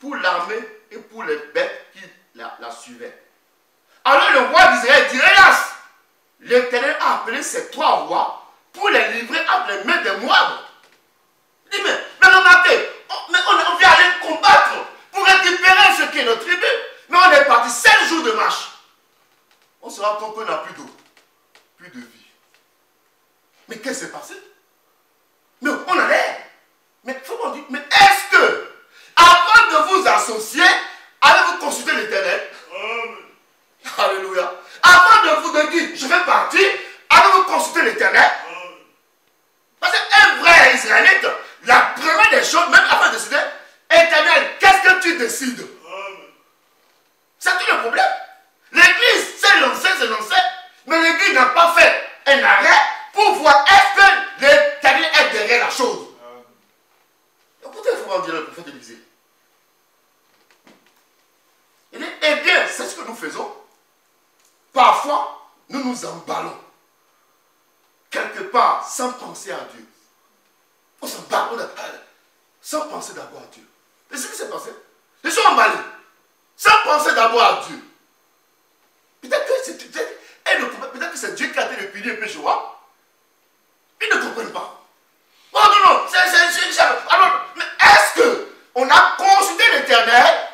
pour l'armée et pour les bêtes qui la suivaient. Alors le roi d'Israël dit, hélas, l'Éternel a appelé ces 3 rois pour les livrer entre les mains des Moab. Il dit, mais remarquez, on vient aller combattre pour récupérer ce qui est notre tribu. Mais on est parti 7 jours de marche. On se rend compte qu'on n'a plus d'eau, plus de vie. Mais qu'est-ce qui s'est passé? Mais on allait. Mais faut qu'on dise, mais est-ce que, avant de vous associer, allez-vous consulter l'Éternel? Alléluia. Avant de vous dire, je vais partir, allez-vous consulter l'Éternel? Parce qu'un vrai Israélite, la première des choses, même avant de décider, Éternel, qu'est-ce que tu décides? C'est tout le problème. L'église s'est lancée, mais l'église n'a pas fait un arrêt pour voir est-ce que l'Éternel est derrière la chose. Écoutez, il faut en dire le prophète Élisée. Il dit, eh bien, c'est ce que nous faisons. Parfois, nous nous emballons. Quelque part, sans penser à Dieu. On s'emballe, sans penser d'abord à Dieu. Et ce qui s'est passé, ils sont emballés. Sans penser d'abord à Dieu. Peut-être que c'est Dieu qui a été le pilier péchoir. Ils ne comprennent pas. Oh non, c'est... Alors, mais est-ce qu'on a consulté l'Éternel?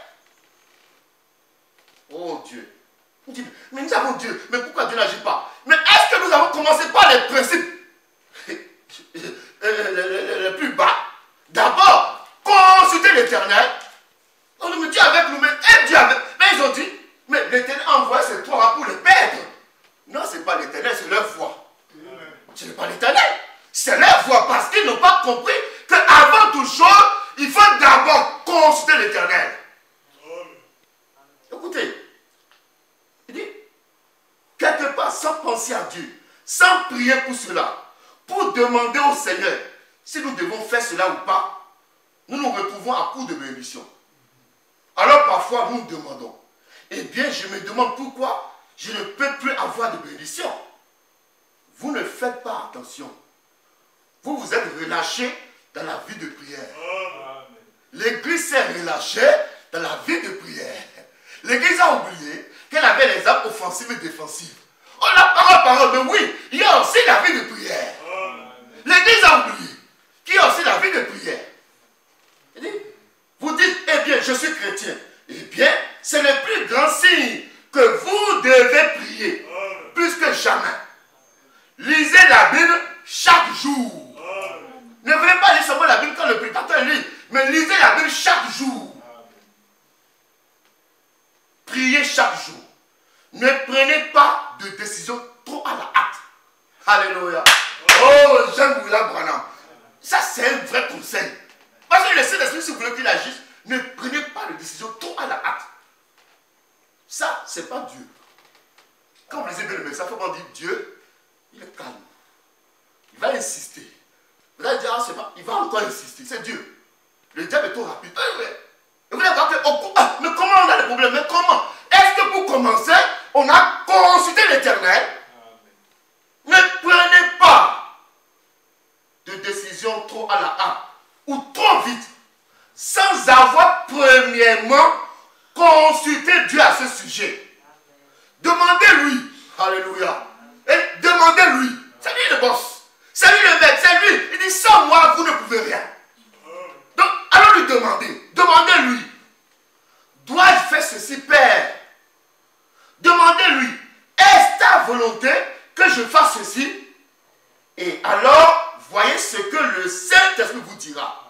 Oh Dieu. On dit, mais nous avons Dieu. Mais pourquoi Dieu n'agit pas? Mais est-ce que nous avons commencé par les principes les plus bas? D'abord, consulter l'Éternel. On nous dit avec nous, mais Dieu avec. Mais ils ont dit, mais l'Éternel a envoyé ces 3 rois pour les perdre. Non, ce n'est pas l'Éternel, c'est leur foi. Ce n'est pas l'Éternel. C'est leur foi parce qu'ils n'ont pas compris qu'avant toute chose, il faut d'abord consulter l'Éternel. Écoutez, il dit, quelque part sans penser à Dieu, sans prier pour cela, pour demander au Seigneur si nous devons faire cela ou pas, nous nous retrouvons à court de bénédiction. Alors parfois nous nous demandons, eh bien je me demande pourquoi je ne peux plus avoir de bénédiction. Vous ne faites pas attention. Vous vous êtes relâchés dans la vie de prière. L'église s'est relâchée dans la vie de prière. L'église a oublié qu'elle avait les armes offensives et défensives. Oh la parole, mais oui, il y a aussi la vie de prière. L'église a oublié qu'il y a aussi la vie de prière. Vous dites, eh bien, je suis chrétien. Eh bien, c'est le plus grand signe que vous devez prier. Plus que jamais. Lisez la Bible chaque jour. Ne venez pas lire seulement la Bible quand le prédicateur lit, mais lisez la Bible chaque jour. Priez chaque jour. Ne prenez pas de décision trop à la hâte. Alléluia. Oh, j'aime William Branham. Ça, c'est un vrai conseil. Parce que le Saint-Esprit, si vous voulez qu'il agisse, ne prenez pas de décision trop à la hâte. Ça, c'est pas Dieu. Quand vous lisez bien le message, il faut pas dire Dieu, il est calme. Il va insister. Vous allez dire, ah, c'est pas, il va encore insister. C'est Dieu. Le diable est trop rapide. Et vous allez voir que, mais comment on a le problème? Mais comment? Est-ce que pour commencer, on a consulté l'Éternel? Ne prenez pas de décision trop à la hâte ou trop vite, sans avoir premièrement consulté Dieu à ce sujet. Demandez-lui. Alléluia. Et demandez-lui. C'est lui le boss. C'est lui le maître. C'est lui. Il dit, sans moi, vous ne pouvez rien. Donc, allons lui demander. Demandez-lui. Dois-je faire ceci, Père? Demandez-lui. Est-ce ta volonté que je fasse ceci? Et alors, voyez ce que le Saint-Esprit vous dira.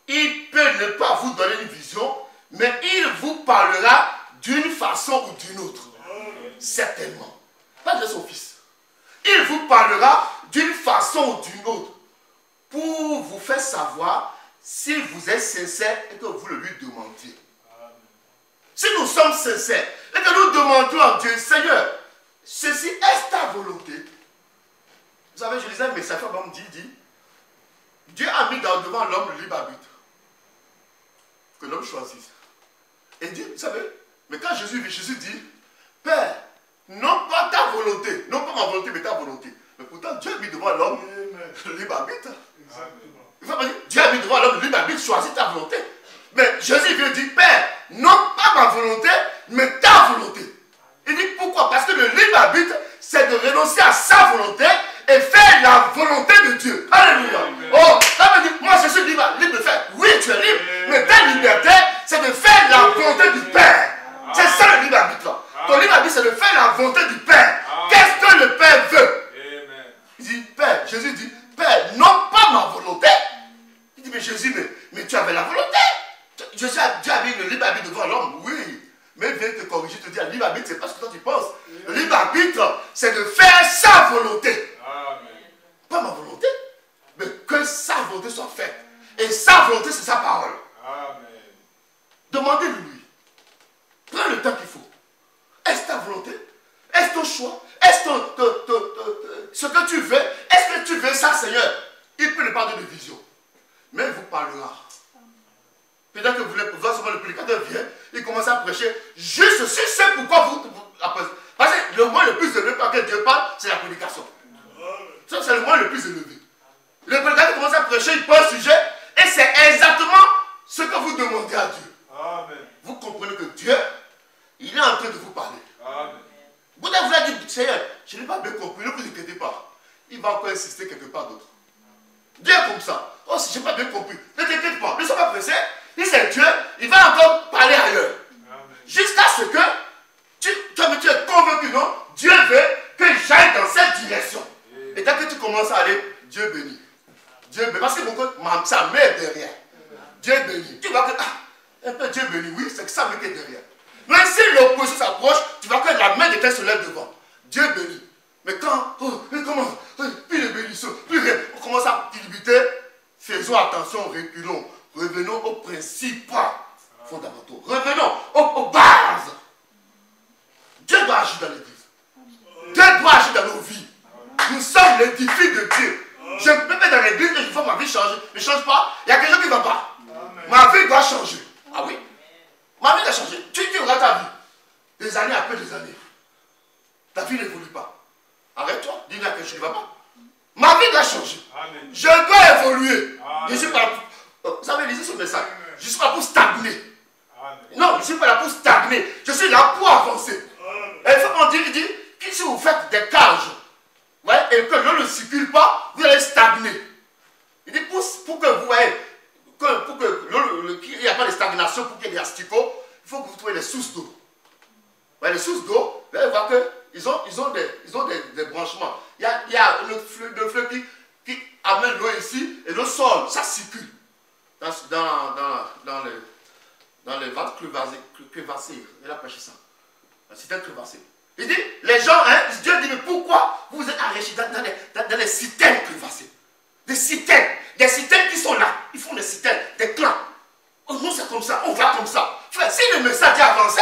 Il peut ne pas vous donner une vision, mais il vous parlera d'une façon ou d'une autre. Certainement. Pas de son fils. Il vous parlera d'une façon ou d'une autre pour vous faire savoir si vous êtes sincère et que vous le lui demandiez. Si nous sommes sincères et que nous demandons à Dieu, Seigneur, ceci est ta volonté. Vous savez, je lisais un message, l'homme dit, Dieu a mis devant l'homme le libre arbitre. Que l'homme choisisse. Et dit, vous savez, mais quand Jésus dit, Père, non pas ta volonté, non pas ma volonté, mais ta volonté. Mais pourtant, Dieu a mis devant l'homme le libre arbitre. Il faut pas dire, Dieu a mis devant l'homme le libre arbitre, choisis ta volonté. Mais Jésus vient dire, Père, non pas ma volonté, mais ta volonté. Il dit pourquoi? Parce que le libre arbitre, c'est de renoncer à sa volonté et faire la volonté de Dieu. Alléluia. Oh, ça veut dire, moi je suis libre de faire. Oui, tu es libre, mais ta liberté, c'est de faire la volonté du Père. C'est ça le libre arbitre. Ton libre arbitre, c'est de faire la volonté du Père. Qu'est-ce que le Père veut? Il dit, Père, Jésus dit, Père, non pas ma volonté. Il dit, mais Jésus, mais tu avais la volonté. Dieu a mis le libre arbitre devant l'homme, oui. Mais il vient te corriger, te dire, le libre arbitre, c'est pas ce que toi tu penses. Le libre arbitre, c'est de faire sa volonté. Amen. Pas ma volonté, mais que sa volonté soit faite. Et sa volonté, c'est sa parole. Amen. Demandez-lui. Prends le temps qu'il faut. Est-ce ta volonté? Est-ce ton choix? Est-ce ce que tu veux? Est-ce que tu veux ça, Seigneur? Il peut ne pas donner de vision. Mais il vous parlera. Peut-être que vous voulez voir souvent le prédicateur vient, il commence à prêcher juste sur ce pourquoi vous parce que le moyen le plus élevé par lequel Dieu parle, c'est la prédication. Ça, c'est le moyen le plus élevé. Le prédicateur commence à prêcher, il prend un sujet, et c'est exactement ce que vous demandez à Dieu. Amen. Vous comprenez que Dieu, il est en train de vous parler. Amen. Vous avez dit, Seigneur, je n'ai pas bien compris, ne vous inquiétez pas. Il va encore insister quelque part d'autre. Dieu est comme ça. Oh, si je n'ai pas bien compris, ne t'inquiète pas, ne sois pas pressé. Si c'est Dieu, il va encore parler ailleurs. Jusqu'à ce que tu es convaincu, non? Dieu veut que j'aille dans cette direction. Et dès que tu commences à aller, Dieu bénit. Dieu bénit. Parce que sa main est derrière. Dieu bénit. Tu vois que, un peu Dieu bénit, oui, c'est que sa main qui est derrière. Mais si l'opposition s'approche, tu vois que la main de quelqu'un se lève devant. Dieu bénit. Mais quand, puis les bénissons, plus rien, on commence à limiter, faisons attention, reculons. Revenons aux principes fondamentaux. Revenons aux bases. Dieu doit agir dans l'église. Dieu doit agir dans nos vies. Nous sommes l'édifice de Dieu. Je me mets dans l'église et je vois ma vie changer. Ne change pas. Il y a quelque chose qui ne va pas. Ma vie doit changer. Ah oui? Ma vie doit changer. Tu regardes ta vie. Des années après des années. Ta vie n'évolue pas. Arrête-toi. Dis-moi quelque chose qui ne va pas. Ma vie doit changer. Amen. Je dois évoluer. Amen. Je suis pas. Vous savez, lisez ce message. Je ne suis pas pour stagner. Amen. Non, je ne suis pas là pour stagner. Je suis là pour avancer. Et il faut qu'on dise, il dit, que si vous faites des cages, ouais, et que l'eau ne circule pas, vous allez stagner. Il dit, pour que vous voyez, pour que il n'y a pas de stagnation, pour qu'il y ait des asticots, il faut que vous trouviez les sources d'eau. Ouais, les sources d'eau, vous allez voir qu'ils ont des branchements. Il y a le fleuve qui amène l'eau ici, et le sol, ça circule. Dans les ventes crevassées, il a prêché ça. C'est un crevassé. Il dit, les gens, Dieu dit, mais pourquoi vous êtes enrichis dans les citernes crevassées? Des citernes qui sont là. Ils font des citernes, des clans. Oh, nous, c'est comme ça, on va comme ça. Frère, si le message est avancé,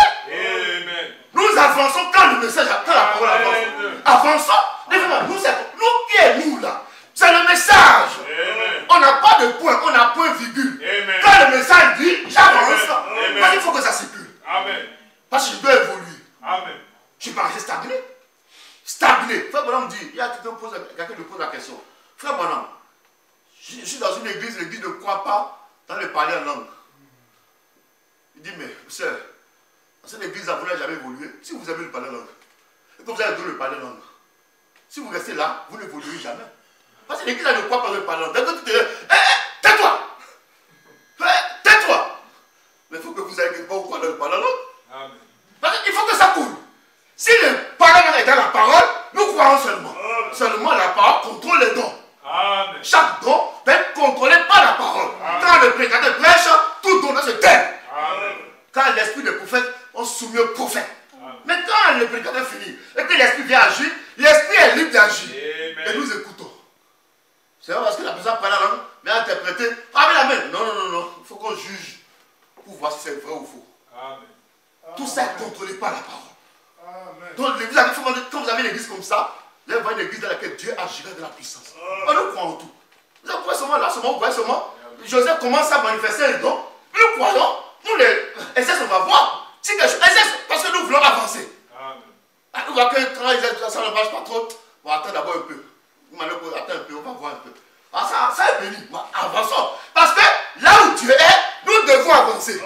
nous avançons quand le message, quand la parole avance. Avançons. Nous qui est nous là? C'est le message. Amen. On n'a pas de point, on a point virgule. Amen. Quand le message dit, j'avance. Parce qu'il faut que ça circule. Amen. Parce que je dois évoluer. Amen. Je ne vais pas rester stagné. Stagné. Frère Bonhomme dit, il y a quelqu'un qui pose la question. Frère Bonhomme, je suis dans une église, l'église ne croit pas dans le parler en langue. Il dit, mais sœur, dans cette église, vous n'avez jamais évolué. Si vous aimez le parler en langue, et que vous avez le parler en langue, si vous restez là, vous n'évoluez jamais. Parce que l'église ne croit pas dans le parler en langue. D'un côté, tais-toi! Tais-toi! Mais il faut que vous ayez pas croire dans le parler en langue. Amen. Parce qu'il faut que ça coule. Si le parler en langue est dans la parole, nous croyons seulement. Amen. Seulement la parole contrôle les dons. Amen. Chaque don peut être contrôlé par la parole. Amen. Quand le prédicateur prêche, tout don doit se taire. Quand l'esprit des prophètes, on soumet au prophète. Amen. Mais quand le prédicateur finit et que l'esprit vient agir, l'esprit est libre d'agir. Et nous écoutons. C'est pas parce que la personne prend la langue, mais interpréter, ah mais la main. Non. Il faut qu'on juge pour voir si c'est vrai ou faux. Amen. Tout ça est contrôlé par la parole. Amen. Donc, quand vous avez l'église comme ça, Vous allez voir une église dans laquelle Dieu agira de la puissance. On nous croit en tout. Vous avez seulement là, seulement, vous voyez seulement. Joseph commence à manifester les dons. Nous croyons, nous les exerçons, on va voir. Si quelque chose exerce, parce que nous voulons avancer. Nous voyons que quand ça ne marche pas trop, on va attendre d'abord un peu. Vous m'allez attendre un peu, on va voir un peu. Ah, ça est béni. Avançons. Parce que là où Dieu est, nous devons avancer.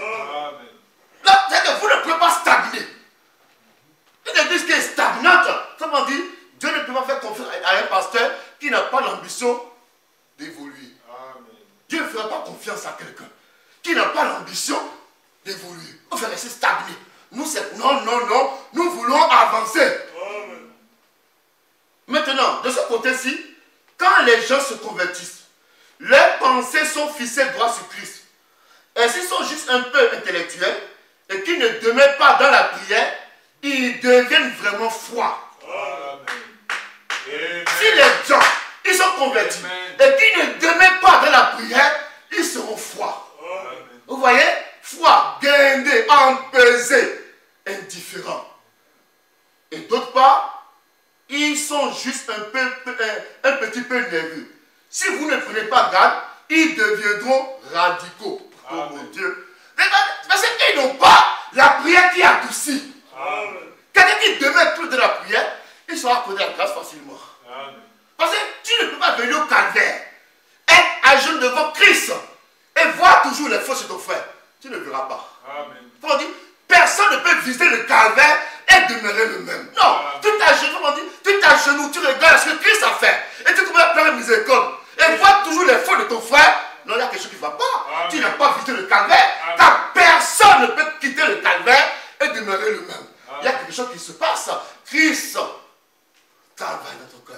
Là, c'est que vous ne pouvez pas stagner. Une église qui est stagnante, comment dire, Dieu ne peut pas faire confiance à un pasteur qui n'a pas l'ambition d'évoluer. Dieu ne fera pas confiance à quelqu'un qui n'a pas l'ambition d'évoluer. On va rester stagné. Nous, c'est non, non, non. Nous voulons avancer. Maintenant, de ce côté-ci, quand les gens se convertissent, leurs pensées sont fixées droit sur Christ. Et s'ils sont juste un peu intellectuels et qu'ils ne demeurent pas dans la prière, ils deviennent vraiment froids. Si les gens, ils sont convertis et qu'ils ne demeurent pas dans la prière, ils seront froids. Vous voyez? Froids, guindés, empesés, indifférents. Et d'autre part, ils sont juste un petit peu nerveux. Si vous ne prenez pas garde, ils deviendront radicaux. Oh mon Dieu. Parce qu'ils n'ont pas la prière qui adoucit. Quelqu'un qui demeure plus de la prière, il sera accordé la grâce facilement. Parce que tu ne peux pas venir au calvaire, être à genoux devant Christ et voir toujours les fautes chez ton frère. Tu ne verras pas. Comment dire, personne ne peut visiter le calvaire et demeurer le même. Non, tu t'agenouilles, tu regardes ce que Christ a fait et tu commences à pleurer miséricorde et voir toujours les fautes de ton frère. Non, il y a quelque chose qui ne va pas. Tu n'as pas visité le calvaire, car personne ne peut quitter le calvaire et demeurer le même. Il y a quelque chose qui se passe. Christ travaille dans ton cœur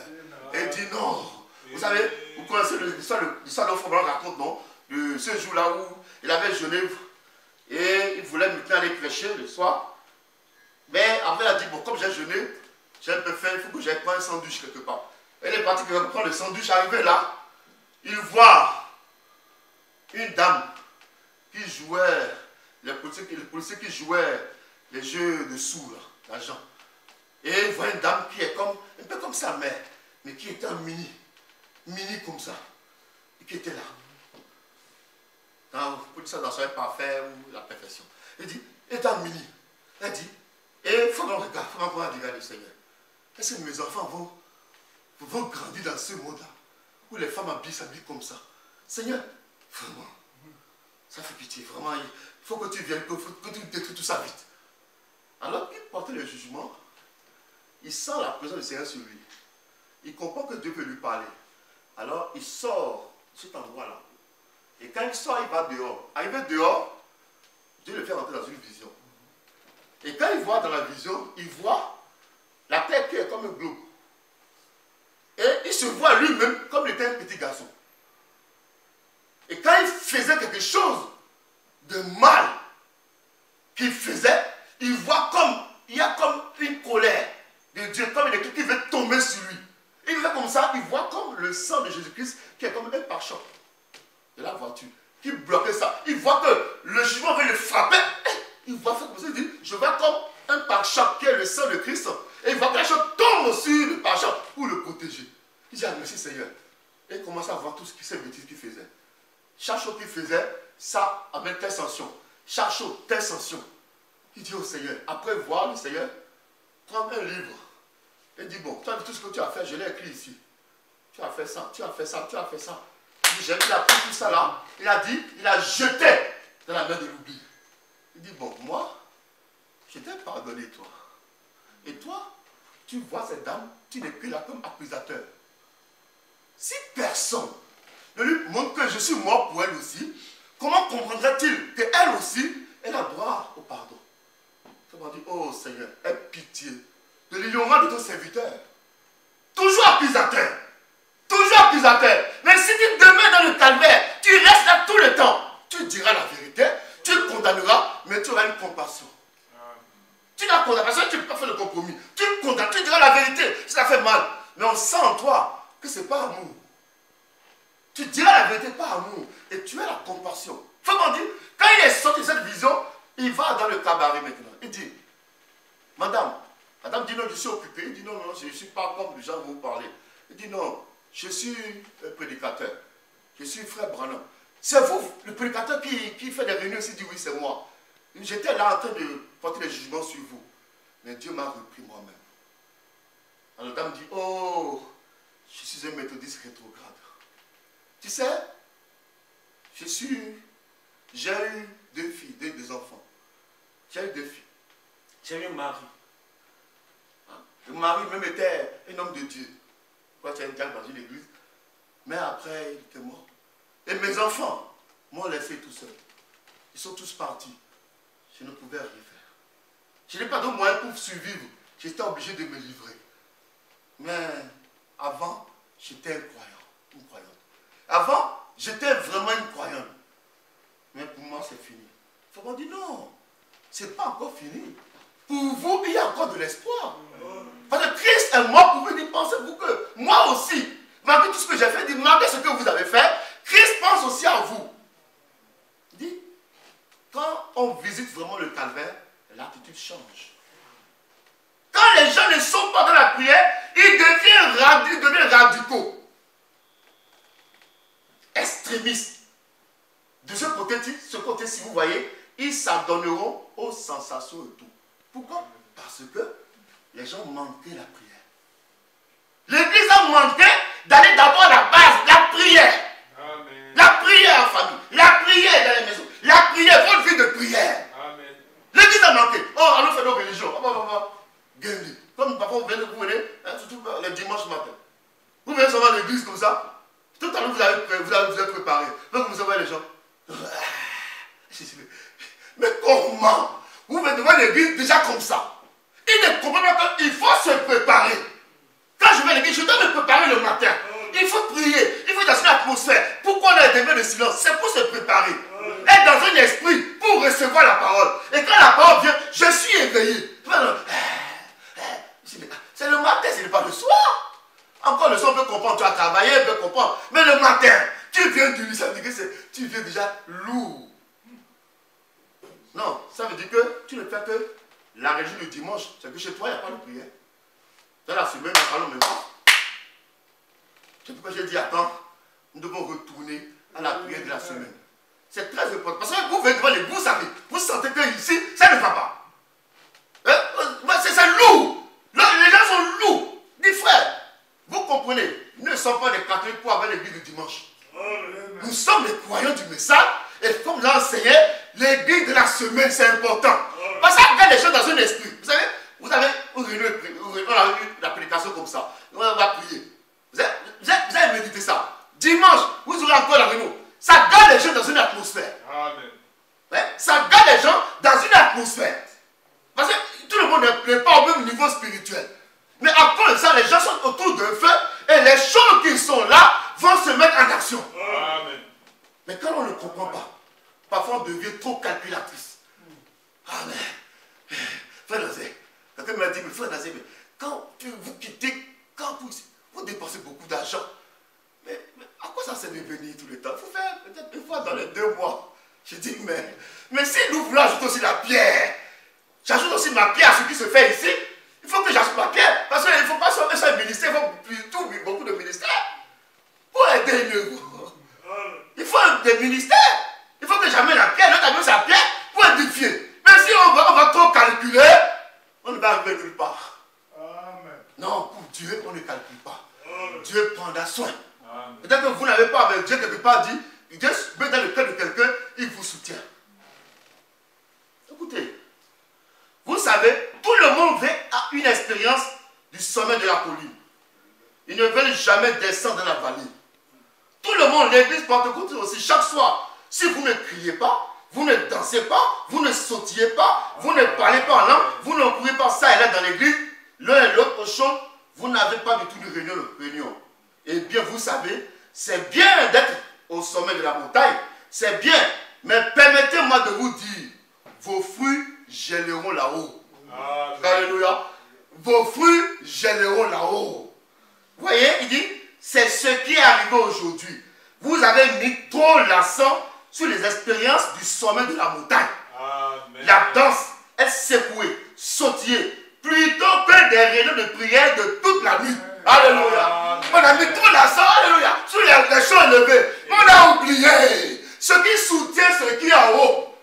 et dit non. Vous savez, vous connaissez l'histoire dont Frère raconte, non? De ce jour-là où il avait jeûné et il voulait maintenant aller prêcher le soir. Mais après, il a dit, bon, comme j'ai jeûné, j'ai un peu faim, il faut que j'aille prendre un sandwich quelque part. Et il est parti prendre le sandwich. Arrivé là, il voit une dame qui jouait, les policiers qui jouaient les jeux de sous, l'argent. Et il voit une dame qui est comme, un peu comme sa mère, mais qui était en mini comme ça, et qui était là. Pour dire ça dans son parfait ou la perfection. Il dit, elle est en mini. Elle dit, et il faut qu'on regarde, il faut qu'on regarde le Seigneur. Est-ce que mes enfants vont grandir dans ce monde-là, où les femmes s'habillent comme ça? Seigneur, vraiment, ça fait pitié, vraiment, il faut que tu viennes, que tu détruis tout ça vite. Alors qu'il portait le jugement, il sent la présence du Seigneur sur lui. Il comprend que Dieu peut lui parler. Alors il sort de cet endroit-là. Et quand il sort, il va dehors. Arrivé dehors, Dieu le fait rentrer dans une vision. Et quand il voit dans la vision, il voit la terre qui est comme un globe. Et il se voit lui-même comme il était un petit garçon. Et quand il faisait quelque chose de mal qu'il faisait, il voit comme, il y a comme une colère de Dieu, comme une équipe qui veut tomber sur lui. Il fait comme ça, il voit comme le sang de Jésus-Christ qui est comme un pare-choc de la voiture, qui bloquait ça. Il voit que le jugement veut le frapper. Il voit ça comme ça, il dit, je vois comme un pare-choc qui est le sang de Christ. Et il voit que la chose tombe sur le pare-choc pour le protéger. Il dit, ah, merci Seigneur. Et il commence à voir tout ce qui ces bêtises qu'il faisait. Chaque chose qu'il faisait, ça amène telle sanction. Chaque chose, telle sanction. Il dit au Seigneur, après voir le Seigneur, prends un livre. Il dit, bon, toi, tout ce que tu as fait, je l'ai écrit ici. Tu as fait ça, tu as fait ça, tu as fait ça. Il a pris tout ça là, il a dit, il a jeté dans la main de l'oubli. Il dit, bon, moi, je t'ai pardonné, toi. Et toi, tu vois cette dame, tu n'es plus là comme accusateur. Si personne ne lui montre que je suis mort pour elle aussi, comment comprendrait-il qu'elle aussi, elle a droit au pardon? Ça va dire, oh Seigneur, aie pitié de l'ignorant de ton serviteur. Toujours accusateur. Toujours accusateur. Mais si tu demeures dans le calvaire, tu restes là tout le temps. Tu diras la vérité, tu condamneras, mais tu auras une compassion. Tu n'as condamné, parce que tu ne peux pas faire le compromis. Tu condamnes, tu diras la vérité, si ça fait mal. Mais on sent en toi que ce n'est pas amour. Tu diras la vérité, pas amour. Et tu as la compassion. Faut qu'on dise, quand il est sorti de cette vision, il va dans le cabaret maintenant. Il dit, madame, La dame dit non, je suis occupé. Il dit non, non, je ne suis pas comme les gens vont vous parler. Il dit non, je suis prédicateur. Je suis frère Branham. C'est vous, le prédicateur qui fait des réunions ici, dit oui, c'est moi. J'étais là en train de porter les jugements sur vous. Mais Dieu m'a repris moi-même. Alors la dame dit, oh, je suis un méthodiste rétrograde. Tu sais, j'ai eu 2 filles, deux enfants. J'ai eu 2 filles. J'ai eu un mari. Le mari même était un homme de Dieu. Quand tu as une dame dans une église. Mais après, il était mort. Et mes enfants m'ont laissé tout seul. Ils sont tous partis. Je ne pouvais rien faire. Je n'ai pas de moyens pour survivre. J'étais obligé de me livrer. Mais avant, j'étais un croyant, une croyante. Avant, j'étais vraiment une croyante. Mais pour moi, c'est fini. Il faut dire non, c'est pas encore fini. Pour vous, il y a encore de l'espoir. Parce que Christ est mort pour vous. Pensez-vous que moi aussi, malgré tout ce que j'ai fait, malgré ce que vous avez fait, Christ pense aussi à vous. Dit, quand on visite vraiment le calvaire, l'attitude change. Quand les gens ne sont pas dans la prière, ils deviennent radicaux. Extrémistes. De ce côté-ci, vous voyez, ils s'adonneront aux sensations et tout. Pourquoi? Parce que les gens manquaient la prière. L'Église a manqué d'aller d'abord à la base, la prière. Amen. La prière en famille, la prière dans les maisons, la prière, votre vie de prière. L'Église a manqué. Oh, allons faire nos religions. Comme parfois vous venez, hein, surtout les dimanches matin. Vous venez seulement à l'église comme ça. Tout à l'heure vous êtes préparé. Donc vous envoyez les gens. Mais comment? Vous venez devant l'église déjà comme ça. Il ne comprend pas qu'il faut se préparer. Quand je vais à l'église, je dois me préparer le matin. Il faut prier, il faut être dans une atmosphère. Pourquoi on a des de silence? C'est pour se préparer. Être dans un esprit pour recevoir la parole. Et quand la parole vient, je suis éveillé. C'est le matin, ce n'est pas le soir. Encore le soir, on peut comprendre, tu as travaillé, on peut comprendre. Mais le matin, tu viens du lit, ça veut dire que tu viens déjà lourd. Non, ça veut dire que tu ne fais que la régie le dimanche. C'est que chez toi, il n'y a pas de prière. Dans la semaine, nous parlons même pas. C'est pourquoi j'ai dit, attends, nous devons retourner à la prière de la semaine. C'est très important. Parce que vous venez devant les vous savez, vous sentez que ici, ça ne va pas. C'est lourd. Les gens sont lourds. Dis frère, vous comprenez, nous ne sommes pas des catholiques pour avoir l'église du dimanche. Nous sommes les croyants du message. Et comme l'a enseigné, l'église de la semaine, c'est important. Parce que ça regarde les gens dans un esprit. Vous avez la prédication comme ça. On va prier. Vous avez médité ça. Dimanche, vous aurez encore la réunion. Ça garde les gens dans une atmosphère. Amen. Ça garde les gens dans une atmosphère. Parce que tout le monde n'est pas au même niveau spirituel. Mais après ça, les gens sont autour d'un feu et les choses qui sont là vont se mettre en action. Amen. Mais quand on ne comprend pas, parfois on devient trop calculatrice. Amen. Frère Nazé, quelqu'un m'a dit, mais frère Nazé, mais quand vous quittez, quand vous dépensez beaucoup d'argent, mais à quoi ça sert de venir tout le temps? Il faut faire peut-être 2 fois dans les 2 mois. Je dis, mais si nous voulons ajouter aussi la pierre, j'ajoute aussi ma pierre à ce qui se fait ici, il faut que j'ajoute ma pierre. Parce qu'il ne faut pas sauver un ministère, il faut plutôt beaucoup de ministères pour aider une. Il faut des ministères. Il faut que j'amène la pierre, l'autre amène sa pierre pour édifier. Mais si on va trop calculer, on ne va arriver nulle part. Amen. Non, pour Dieu, on ne calcule pas. Amen. Dieu prendra soin. Peut-être que vous n'avez pas, mais Dieu quelque part dit, Dieu met dans le cœur de quelqu'un, il vous soutient. Écoutez, vous savez, tout le monde veut une expérience du sommet de la colline. Ils ne veulent jamais descendre dans la vallée. Tout le monde, l'église Pentecôte aussi, chaque soir, si vous ne criez pas, vous ne dansez pas, vous ne sautillez pas, vous ne parlez pas en langue, vous ne courez pas ça et là dans l'église, l'un et l'autre chante, vous n'avez pas du tout de réunion. Eh bien, vous savez, c'est bien d'être au sommet de la montagne, c'est bien, mais permettez-moi de vous dire, vos fruits gèleront là-haut. Alléluia. Vos fruits gèleront là-haut. Vous voyez, il dit, c'est ce qui est arrivé aujourd'hui. Vous avez mis trop l'accent sur les expériences du sommet de la montagne. Amen. La danse, elle secouée, sautiller, plutôt que des réunions de prière de toute la nuit. Alléluia. On a mis tout l'accent, alléluia, sur les choses élevées. On a oublié ce qui soutient ce qui est en haut.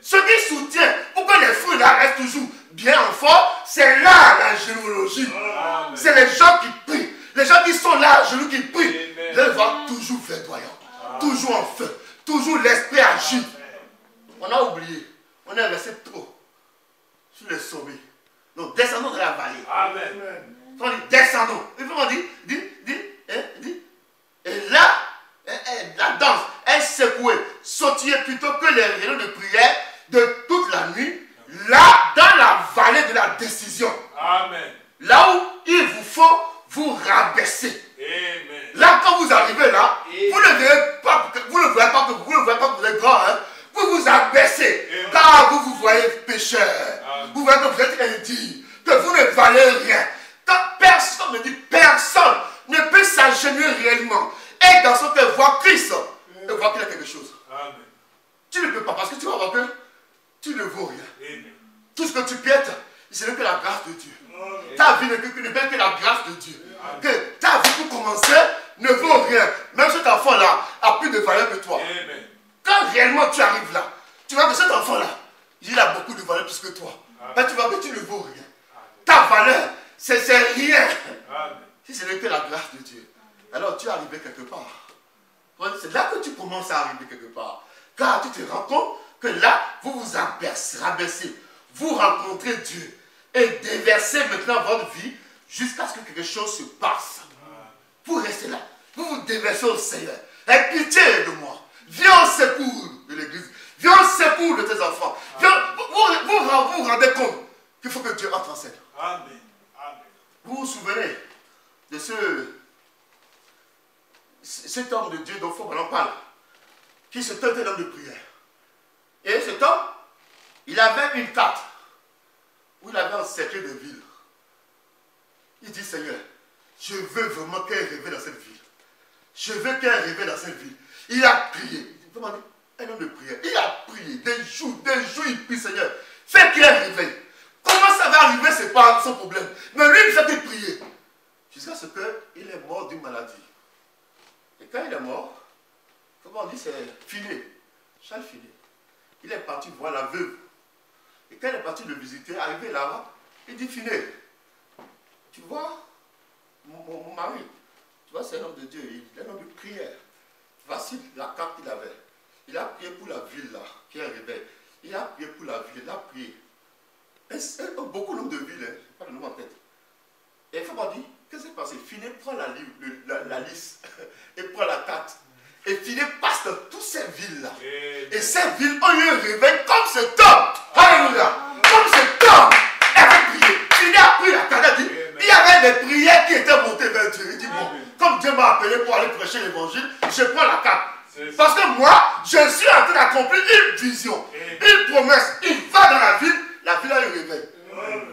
Ce qui soutient pour que les fruits là restent toujours bien en forme, c'est là la généalogie. C'est les gens qui prient. Les gens qui sont là à genoux qui prient. Les voient toujours verdoyants, toujours en feu, toujours l'esprit agit. On a oublié. On est resté trop sur les sommets. Donc descendons de la vallée. Amen. On dit descendons. Il faut dire, et là, la danse, elle secouait, sautillait plutôt que les réunions de prière de toute la nuit, là, dans la vallée de la décision. Amen. Là où il vous faut vous rabaisser. Amen. Là, quand vous arrivez là, vous ne voyez pas que vous êtes grand, hein? Vous vous abaissez, car vous voyez pécheur. Vous voyez que vous êtes indigne, que vous ne valez rien. Quand personne me dit, personne ne peut s'agenouiller réellement et dans son cœur voir Christ et voir qu'il y a quelque chose. Amen. Tu ne peux pas, parce que tu vas voir que tu ne vaux rien. Amen. Tout ce que tu piètes, ce n'est que la grâce de Dieu. Ta vie ne peut que la grâce de Dieu. Que ta vie pour commencer ne vaut rien. Même cet enfant-là a plus de valeur que toi. Amen. Quand réellement tu arrives là, tu vois que cet enfant-là, il a beaucoup de valeur plus que toi. Ben, tu vois que tu ne vaux rien. Ta valeur, c'est rien. Amen. Si ce n'est que la grâce de Dieu, alors tu es arrivé quelque part. C'est là que tu commences à arriver quelque part. Car tu te rends compte que là, vous vous rabaissez. Vous rencontrez Dieu. Et déversez maintenant votre vie jusqu'à ce que quelque chose se passe. Vous restez là. Vous vous déversez au Seigneur. Aie pitié de moi. Viens au secours de l'église. Viens au secours de tes enfants. Viens, vous rendez compte qu'il faut que Dieu entre en scène. Amen. Amen. Vous vous souvenez de cet homme de Dieu dont on en parle, qui se tentait l'homme de prière. Et cet homme, il avait une carte où il avait encerclé des villes. Il dit, Seigneur, je veux vraiment qu'elle révèle dans cette ville. Je veux qu'elle révèle dans cette ville. Il a prié. Comment dire? Un homme de prière. Il a prié des jours, il prie, Seigneur. Fais qu'il réveille. Comment ça va arriver, c'est pas son problème. Mais lui, il fait que prier. Jusqu'à ce qu'il est mort d'une maladie. Et quand il est mort, comment on dit, c'est Finé. Charles Finé. Il est parti voir la veuve. Et quand il est parti le visiter, arrivé là-bas, il dit, Finé, tu vois, mon mari, tu vois, c'est un homme de Dieu, il est un homme de prière. Voici la carte qu'il avait. Il a prié pour la ville là, qui est arrivée. Il a prié pour la ville, il a prié. Et beaucoup d'hommes de ville, hein, pas le nom en tête. Et il faut pas dire, qu'est-ce qui s'est passé? Finé prend la liste et prend la carte. Et Finé passe dans toutes ces villes-là. Et ces villes ont eu un réveil comme cet homme. Alléluia. Comme cet homme. Elle a prié. Finé a pris la carte. Il dit, il y avait des prières qui étaient montées vers Dieu. Il dit, bon, comme Dieu m'a appelé pour aller prêcher l'évangile, je prends la carte. Parce que moi, je suis en train d'accomplir une vision, une promesse. Il va dans la ville a eu un réveil.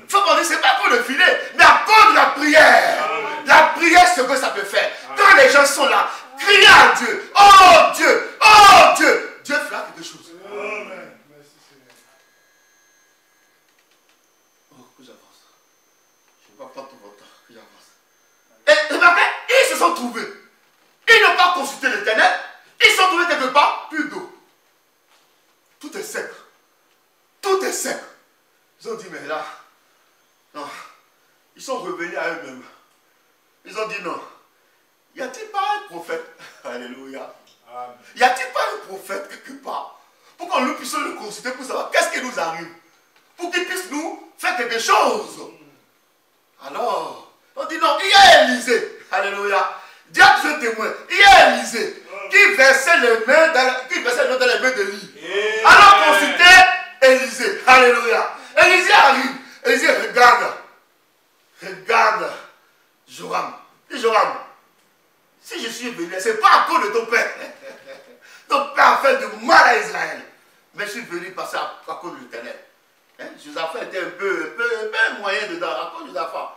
Il faut qu'on dise, ce n'est pas pour le filet, mais à cause de la prière. La prière, ce que ça peut faire. Quand les gens sont là, criez à Dieu. Oh Dieu, oh Dieu. Dieu fera quelque chose. Amen. Merci Seigneur. Oh, que j'avance. Je ne vois pas tout votre temps. Que j'avance. Et remarquez, ils se sont trouvés. Ils n'ont pas consulté l'Éternel. Ils se sont trouvés quelque part, plus d'eau. Tout est sec. Tout est sec. Ils ont dit, mais là, non. Ils sont revenus à eux-mêmes. Ils ont dit, non. Y a-t-il pas un prophète? Alléluia. Y a-t-il pas un prophète quelque part? Pour qu'on nous puisse le consulter pour savoir qu'est-ce qui nous arrive. Pour qu'il puisse nous faire quelque chose. Alors, on dit non, il y a Élisée. Alléluia. Dieu a besoin de témoin. Il y a Élisée qui versait les mains dans les mains d'Élie. Alors consultez Élisée. Alléluia. Élisée arrive. Élisée regarde. Regarde Joram. Dis Joram, si je suis venu, ce n'est pas à cause de ton père. Ton père a fait de mal à Israël. Mais je suis venu passer à cause de l'Éternel. Josaphat était un peu moyen dedans, à cause de Josaphat.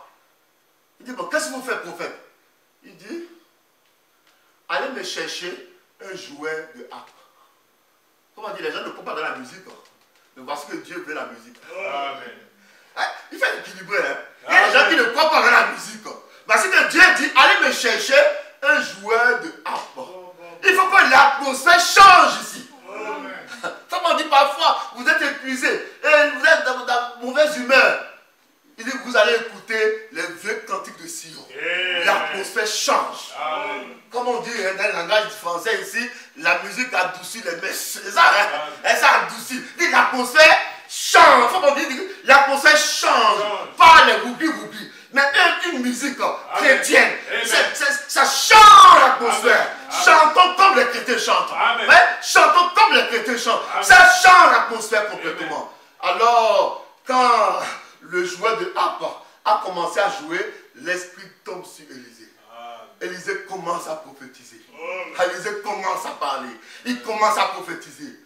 Il dit, bon, qu'est-ce que vous faites, prophète? Il dit, allez me chercher un jouet de harpe. Comment dire, les gens ne comprennent pas dans la musique. Mais parce que Dieu veut la musique. Amen. Hein? Il faut équilibrer. Hein? Il y a des gens qui ne croient pas dans la musique. Parce que Dieu dit, allez me chercher un joueur de harpe. Il faut que l'atmosphère change ici. Ça m'en dit parfois, vous êtes épuisé et vous êtes dans mauvaise humeur. Il dit, vous allez écouter les vieux cantiques de Sion. L'atmosphère change. Comme on dit dans le langage français ici, la musique adoucit les messes. C'est ça, hein? Ça adoucit. L'atmosphère change. Faut qu'on dise, l'atmosphère change. Pas les goubis. Mais une musique chrétienne, ça change l'atmosphère. Chantons comme les chrétiens chantent. Ouais? Chantons comme les chrétiens chantent. Ça change l'atmosphère complètement. Alors, quand le joueur de harpe a commencé à jouer, l'esprit tombe sur Élisée. Élisée commence à prophétiser. Élisée commence à parler. Il commence à prophétiser.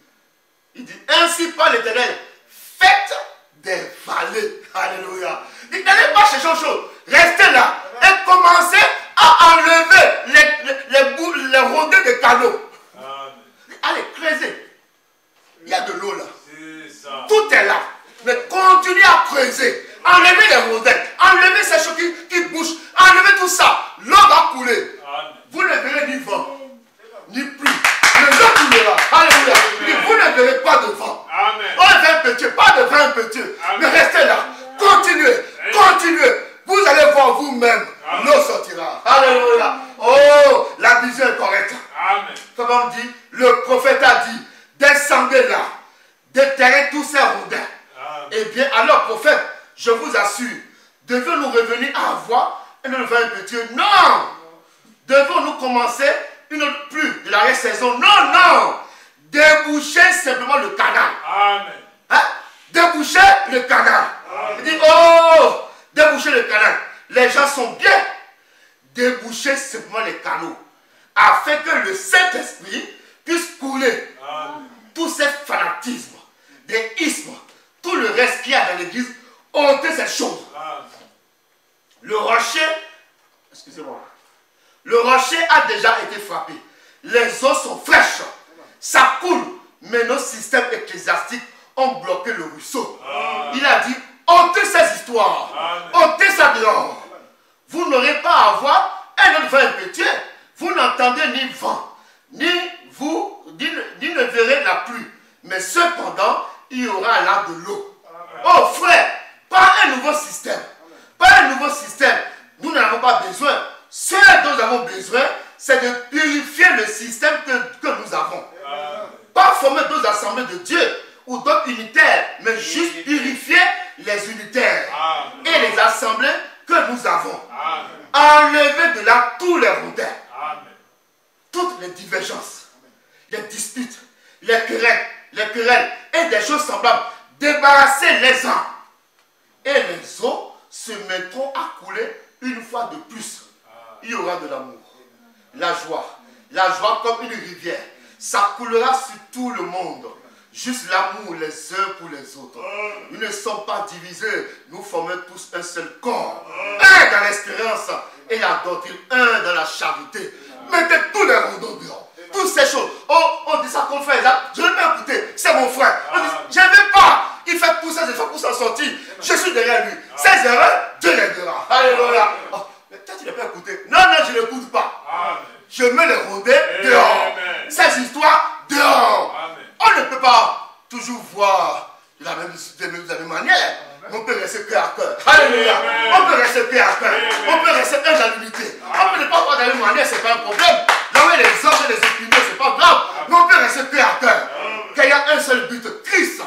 Il dit, ainsi parle l'Éternel, faites des vallées. Alléluia. Il dit, n'allez pas chercher autre chose. Restez là et commencez à enlever les rondins de canaux. Allez, creusez. Il y a de l'eau là. Tout est là. Mais continuez à creuser. Enlevez les rondins. Enlevez ces choses qui bougent. Enlevez tout ça. L'eau va couler. Vous ne verrez ni vent, ni pluie. Mais l'eau coulera. Alléluia. Vous ne verrez pas de vent. On est petit, pas de vent petit. Mais restez là. Continuez. Continuez. Vous allez voir vous-même. L'eau sortira. Alléluia. Oh, la vision est correcte. Comme on dit, le prophète a dit, descendez là. Déterrez tous ces rondins. Eh bien, alors, prophète, je vous assure, devons-nous revenir à avoir un autre vin impétueux? Non! Devons-nous commencer une autre pluie de la saison? Non, non! Déboucher simplement le canal. Hein? Déboucher le canal. Il dit, oh! Déboucher le canal. Les gens sont bien. Déboucher simplement les canaux. Afin que le Saint-Esprit puisse couler. Tous ces fanatismes, des ismes, tout le reste qu'il y a dans l'église, ôtez ces choses. Le rocher, excusez-moi, le rocher a déjà été frappé. Les eaux sont fraîches. Ça coule. Mais nos systèmes ecclésiastiques ont bloqué le ruisseau. Il a dit, ôtez ces histoires. Ôtez ça dehors. Vous n'aurez pas à avoir un autre vent impétueux. Vous n'entendez ni vent, ni ne verrez la pluie. Mais cependant, il y aura là de l'eau. Oh frère, pas un nouveau système. Pas un nouveau système. Nous n'en avons pas besoin. Ce dont nous avons besoin, c'est de purifier le système que nous avons. Pas former d'autres assemblées de Dieu ou d'autres unitaires, mais juste purifier les unitaires et les assemblées que nous avons. Enlever de là tous les rondins, toutes les divergences, les disputes, les querelles et des choses semblables. Débarrasser les uns et les eaux se mettront à couler une fois de plus. Il y aura de l'amour, la joie comme une rivière. Ça coulera sur tout le monde. Juste l'amour les uns pour les autres. Nous ne sommes pas divisés. Nous formons tous un seul corps. Un dans l'espérance et la doctrine. Un dans la charité. Mettez tous les rondons dehors. Toutes ces choses. Oh, on dit ça qu'on fait. Je ne vais pas écouter. C'est mon frère. On dit, je ne vais pas. Il fait tout ça, il faut pour s'en sortir. Je suis derrière lui. Ses erreurs, Dieu les verra. Alléluia. Oh, mais toi, tu ne l'as pas écouté. Non, je ne l'écoute pas. Je mets les rondins dehors. Ces histoires dehors. On ne peut pas toujours voir de la même manière. On peut rester cœur à cœur. Alléluia. On peut rester cœur à cœur. On peut rester un dans l'unité. On peut ne pas voir de la même manière, ce n'est pas un problème. Là où il y a les hommes et les opinions, ce n'est pas grave. Mais on peut rester cœur à cœur. Qu'il y a un seul but, Christ.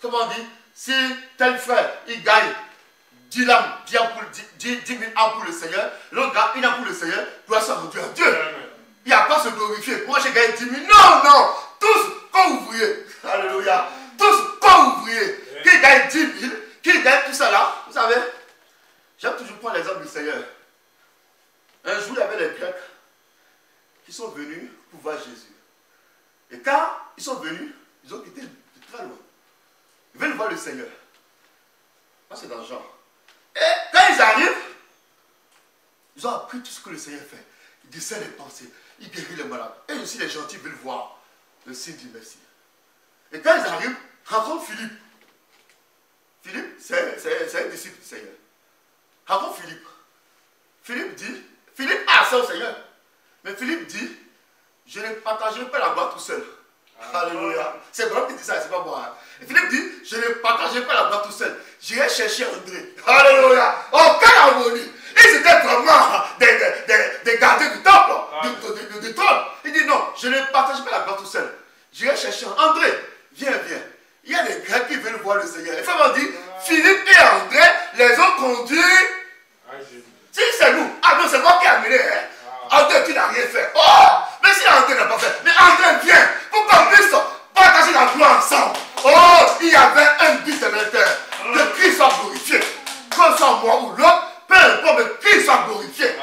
Comment on dit? Si tel frère, il gagne 10 000 âmes pour le Seigneur, l'autre gagne 1 âme pour le Seigneur, doit se rendre à Dieu. Il n'y a pas à se glorifier. Moi, j'ai gagné 10 000. Non. Tous comme ouvriers. Alléluia. Tous comme ouvriers. Qui gagne 10 000, qui gagne tout ça là. Vous savez, j'aime toujours prendre l'exemple du Seigneur. Un jour, il y avait les Grecs qui sont venus pour voir Jésus. Et quand ils sont venus, ils ont quitté de très loin. Ils veulent voir le Seigneur. Ça, c'est dans le genre. Et quand ils arrivent, ils ont appris tout ce que le Seigneur fait. Il discerne les pensées. Il guérit les malades. Et aussi les gentils veulent voir le signe du Messie. Et quand ils arrivent, rencontrent Philippe. Philippe, c'est un disciple du Seigneur. Avant Philippe, Philippe a ça au Seigneur. Mais Philippe dit, je ne partagerai pas la gloire tout seul. Alléluia. C'est bon qui dit ça, c'est pas moi. Et Philippe dit, je ne partagerai pas la gloire tout seul. J'irai chercher André. Alléluia. Oh, quelle harmonie. Ils étaient vraiment des gardiens du temple, du trône. Il dit non, je ne partage pas la gloire tout seul. J'irai chercher André. Viens. Il y a des Grecs qui veulent voir le Seigneur. Et Fabien dit, Philippe et André les ont conduits. Si c'est nous, ah non, c'est moi qui ai amené. Hein? André, tu n'as rien fait. Oh, mais si André n'a pas fait, mais André vient pour qu'on puisse partager la gloire ensemble. Oh, il y avait un but de l'intérieur. Que Christ soit glorifié. Que ce soit moi ou l'autre, peu importe, mais Christ soit glorifié.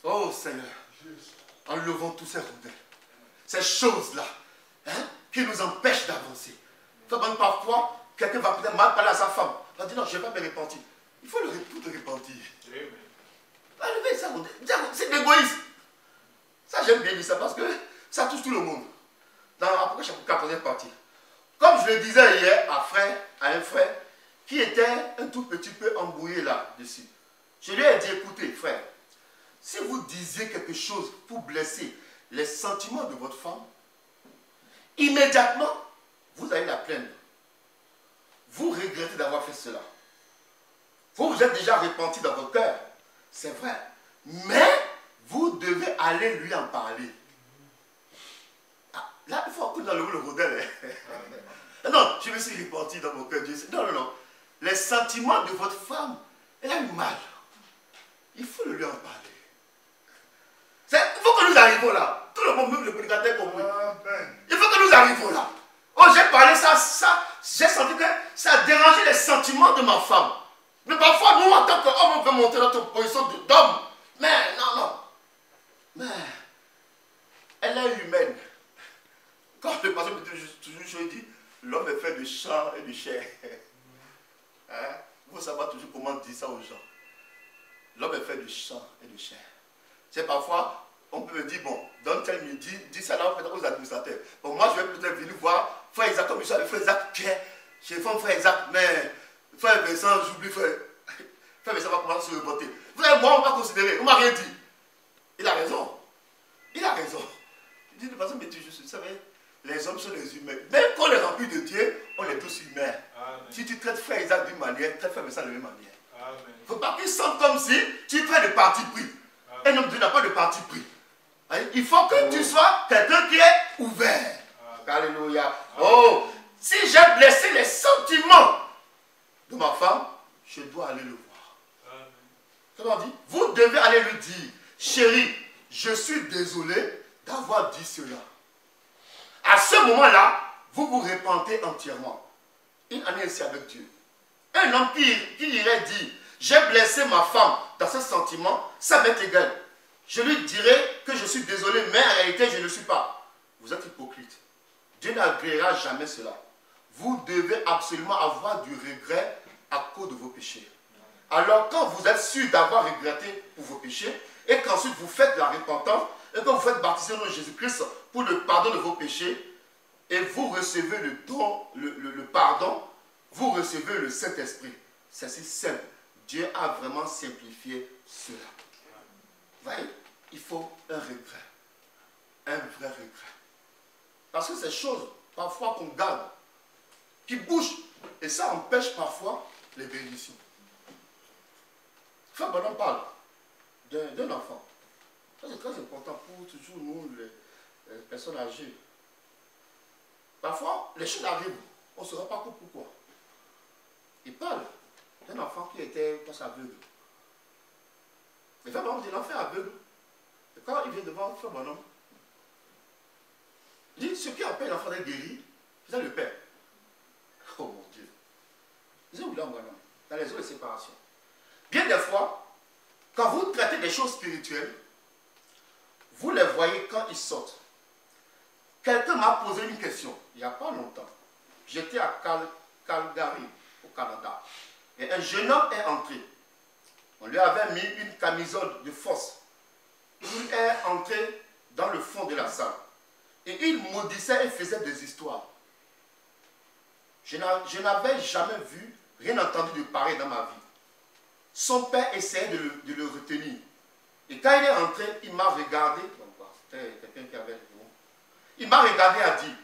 Oh Seigneur, enlevons tous ces rondelles, ces choses-là, hein, qui nous empêchent d'avancer. Parfois, quelqu'un va peut-être mal parler à sa femme. Il va dire non, je ne vais pas me repentir. Il faut tout te repentir. C'est de l'égoïsme. Ça, j'aime bien dire ça parce que ça touche tout le monde. Dans Apocalypse chapitre 14e partie. Comme je le disais hier à un frère qui était un tout petit peu embrouillé là-dessus. Je lui ai dit, écoutez, frère, si vous disiez quelque chose pour blesser les sentiments de votre femme, immédiatement, vous allez la plaindre. Vous regrettez d'avoir fait cela. Vous êtes déjà repenti dans votre cœur. C'est vrai. Mais vous devez aller lui en parler. Ah, là, il faut encore enlever le modèle. Hein. Non, je me suis repenti dans mon cœur. Non. Les sentiments de votre femme, elle a eu mal. Il faut lui en parler. Il faut que nous arrivions là. Tout le monde, même le prédicateur compris. Il faut que nous arrivions là. Oh, j'ai parlé ça, j'ai senti que ça a dérangé les sentiments de ma femme. Mais parfois, nous, en tant qu'homme, on peut monter notre position d'homme. Mais non. Mais elle est humaine. Quand le pasteur toujours dit, l'homme est fait de chair et de chair. Hein? Vous savez toujours comment dire ça aux gens. L'homme est fait de chair et de chair. C'est parfois, on peut me dire, bon, donne tel midi, dis ça là aux administrateurs. Bon, moi, je vais peut-être venir voir frère Isaac, comme je suis avec frère Isaac, j'ai fait frère Isaac, mais frère Vincent, j'oublie frère. Frère Vincent va commencer à se reporter. Frère, moi, on va considérer, on m'a rien dit. Il a raison. Il dit de façon, mais tu savais, les hommes sont des humains. Même quand on les remplit de Dieu, on est tous humains. Amen. Si tu traites frère Isaac d'une manière, traite frère Vincent de la même manière. Il ne faut pas qu'ils sentent comme si tu fais de parti pris. Un homme de Dieu n'a pas de parti pris. Il faut que tu sois quelqu'un qui est ouvert. Alléluia. Oh, si j'ai blessé les sentiments de ma femme, je dois aller le voir. Comment on dit? Vous devez aller lui dire, chérie, je suis désolé d'avoir dit cela. À ce moment-là, vous vous repentez entièrement. Une année ici avec Dieu. Un homme qui irait dire, j'ai blessé ma femme dans ce sentiment, ça m'est égal. Je lui dirai que je suis désolé, mais en réalité, je ne le suis pas. Vous êtes hypocrite. Dieu n'agréera jamais cela. Vous devez absolument avoir du regret à cause de vos péchés. Alors, quand vous êtes sûr d'avoir regretté pour vos péchés, et qu'ensuite vous faites la repentance, et que vous faites baptiser au nom de Jésus-Christ pour le pardon de vos péchés, et vous recevez le don, le pardon, vous recevez le Saint-Esprit. C'est si simple. Dieu a vraiment simplifié cela. Vous voyez, il faut un regret. Un vrai regret. Parce que ces choses, parfois qu'on garde, qui bougent, et ça empêche parfois les bénédictions. Frère Bonhomme parle d'un enfant. Ça c'est très important pour toujours nous, les personnes âgées. Parfois, les choses arrivent, on ne saura pas pourquoi. Il parle d'un enfant qui était aveugle. Le frère Bonhomme dit l'enfant aveugle. Et quand il vient devant le frère Bonhomme, il dit ce qui appelle l'enfant d'être guéri, c'est le père. Oh mon Dieu. Ils ont voulu en Bonhomme, dans les eaux de séparation. Bien des fois, quand vous traitez des choses spirituelles, vous les voyez quand ils sortent. Quelqu'un m'a posé une question, il n'y a pas longtemps. J'étais à Calgary, au Canada. Et un jeune homme est entré. On lui avait mis une camisole de force. Il est entré dans le fond de la salle. Et il maudissait et faisait des histoires. Je n'avais jamais vu, rien entendu de pareil dans ma vie. Son père essayait de le retenir. Et quand il est entré, il m'a regardé. C'était quelqu'un qui avait le nom. Il m'a regardé et a dit,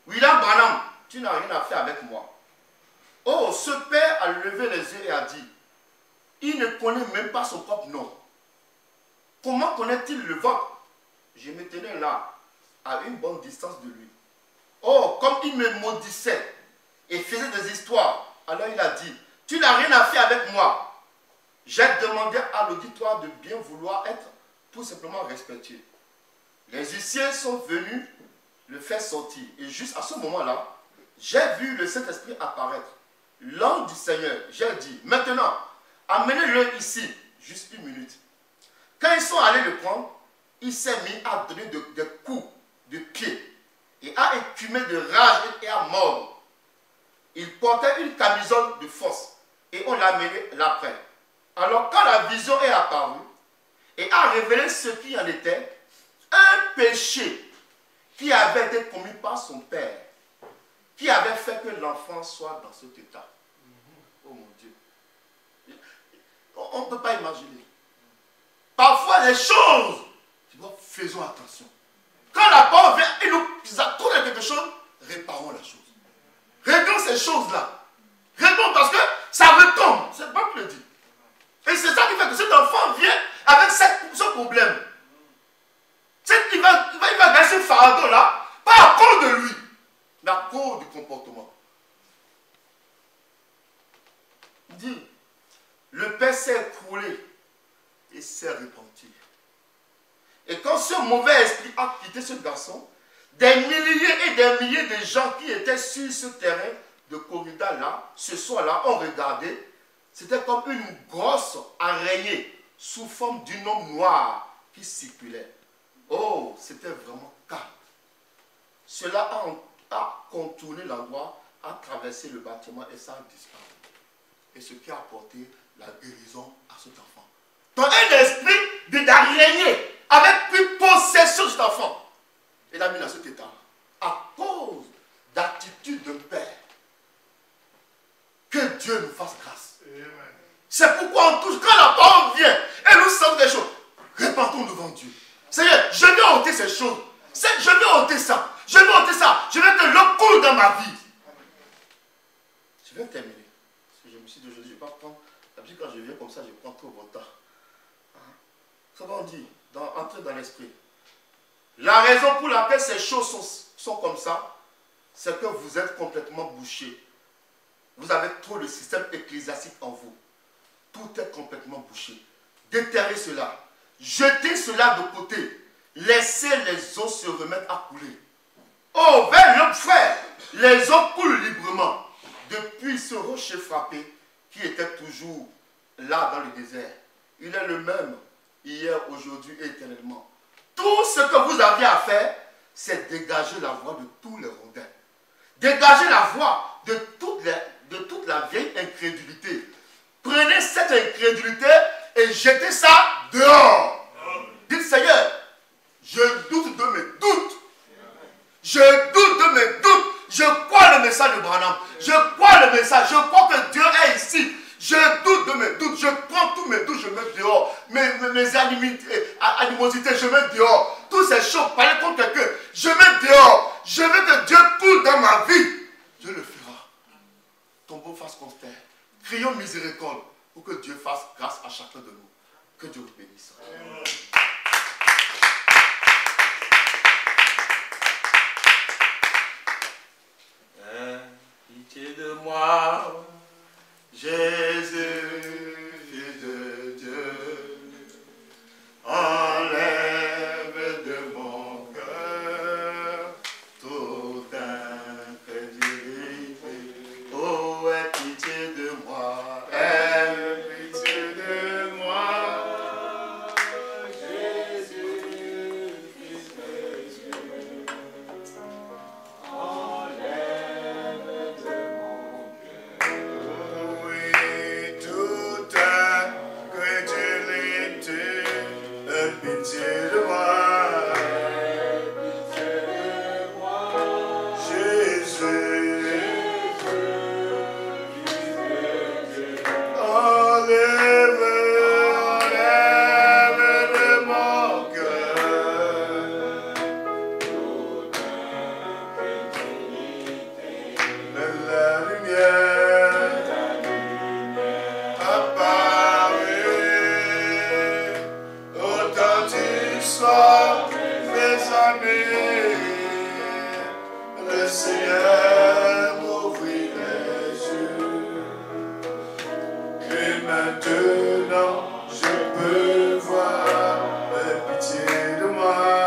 William Branham, tu n'as rien à faire avec moi. Oh, ce père a levé les yeux et a dit, il ne connaît même pas son propre nom. Comment connaît-il le vôtre? Je me tenais là, à une bonne distance de lui. Oh, comme il me maudissait et faisait des histoires, alors il a dit, tu n'as rien à faire avec moi. J'ai demandé à l'auditoire de bien vouloir être tout simplement respectueux. Les huissiers sont venus le faire sortir. Et juste à ce moment-là, j'ai vu le Saint-Esprit apparaître. L'ange du Seigneur, j'ai dit, maintenant, amenez-le ici, juste une minute. Quand ils sont allés le prendre, il s'est mis à donner des coups de pied et à écumer de rage et à mordre. Il portait une camisole de force et on l'a amené l'après. Alors quand la vision est apparue et a révélé ce qui en était, un péché qui avait été commis par son père, qui avait fait que l'enfant soit dans cet état. Oh mon Dieu. On ne peut pas imaginer. Parfois les choses, faisons attention. Quand la parole vient et nous accorde à quelque chose, réparons la chose. Réglons ces choses-là. Réglons parce que ça retombe. C'est pas que le dit. Et c'est ça qui fait que cet enfant vient avec ce problème. Il va gagner ce fardeau-là, pas à cause de lui, mais à cause du comportement. Il dit, le père s'est écroulé et s'est repenti. Et quand ce mauvais esprit a quitté ce garçon, des milliers et des milliers de gens qui étaient sur ce terrain de corrida-là, ce soir-là, ont regardé. C'était comme une grosse araignée sous forme d'un homme noir qui circulait. Oh, c'était vraiment calme. Cela a contourné l'endroit, a traversé le bâtiment et ça a disparu. Et ce qui a apporté la guérison à cet enfant. Donc un esprit d'araignée avait pris possession de cet enfant. Il l'a mis dans cet état. À cause d'attitude d'un père. Que Dieu nous fasse grâce. C'est pourquoi on touche, quand la parole vient et nous savons des choses, répandons devant Dieu. Seigneur, je vais ôter ces choses. Je vais ôter ça. Je vais ôter ça. Je vais te le coule dans ma vie. Je vais terminer. Parce que je me suis dit aujourd'hui, je ne vais pas prendre. D'habitude, quand je viens comme ça, je prends trop votre temps. Ça va, on dit, entrer dans l'esprit. La raison pour laquelle ces choses sont comme ça, c'est que vous êtes complètement bouché. Vous avez trop le système ecclésiastique en vous. Tout est complètement bouché. Déterrez cela. Jetez cela de côté. Laissez les eaux se remettre à couler. Oh, vers l'homme frère, les eaux coulent librement. Depuis ce rocher frappé qui était toujours là dans le désert. Il est le même hier, aujourd'hui et éternellement. Tout ce que vous aviez à faire, c'est dégager la voie de tous les rondins. Dégager la voie de toute la vieille incrédulité. Prenez cette incrédulité et jetez ça dehors. Dites, Seigneur, je doute de mes doutes. Je doute de mes doutes. Je crois le message de Branham. Je crois le message. Je crois que Dieu est ici. Je doute de mes doutes. Je prends tous mes doutes, je mets dehors. Mes animosités, je mets dehors. Toutes ces choses, parler contre quelqu'un, je mets dehors. Je veux que Dieu coule dans ma vie. Dieu le fera. Tombeau face contre terre. Crions miséricorde pour que Dieu fasse grâce à chacun de nous. Que Dieu vous bénisse. Pitié de moi, Jésus, Fils de Dieu, enlève de mon cœur toute incrédulité. Oh, aie pitié de moi, aie pitié de moi, Jésus, Fils de Dieu, enlève de mon cœur. Oui, toute incrédulité, aie pitié de moi. Jésus, soir mes amis, le Seigneur m'ouvrit les yeux. Et maintenant je peux voir pitié de moi.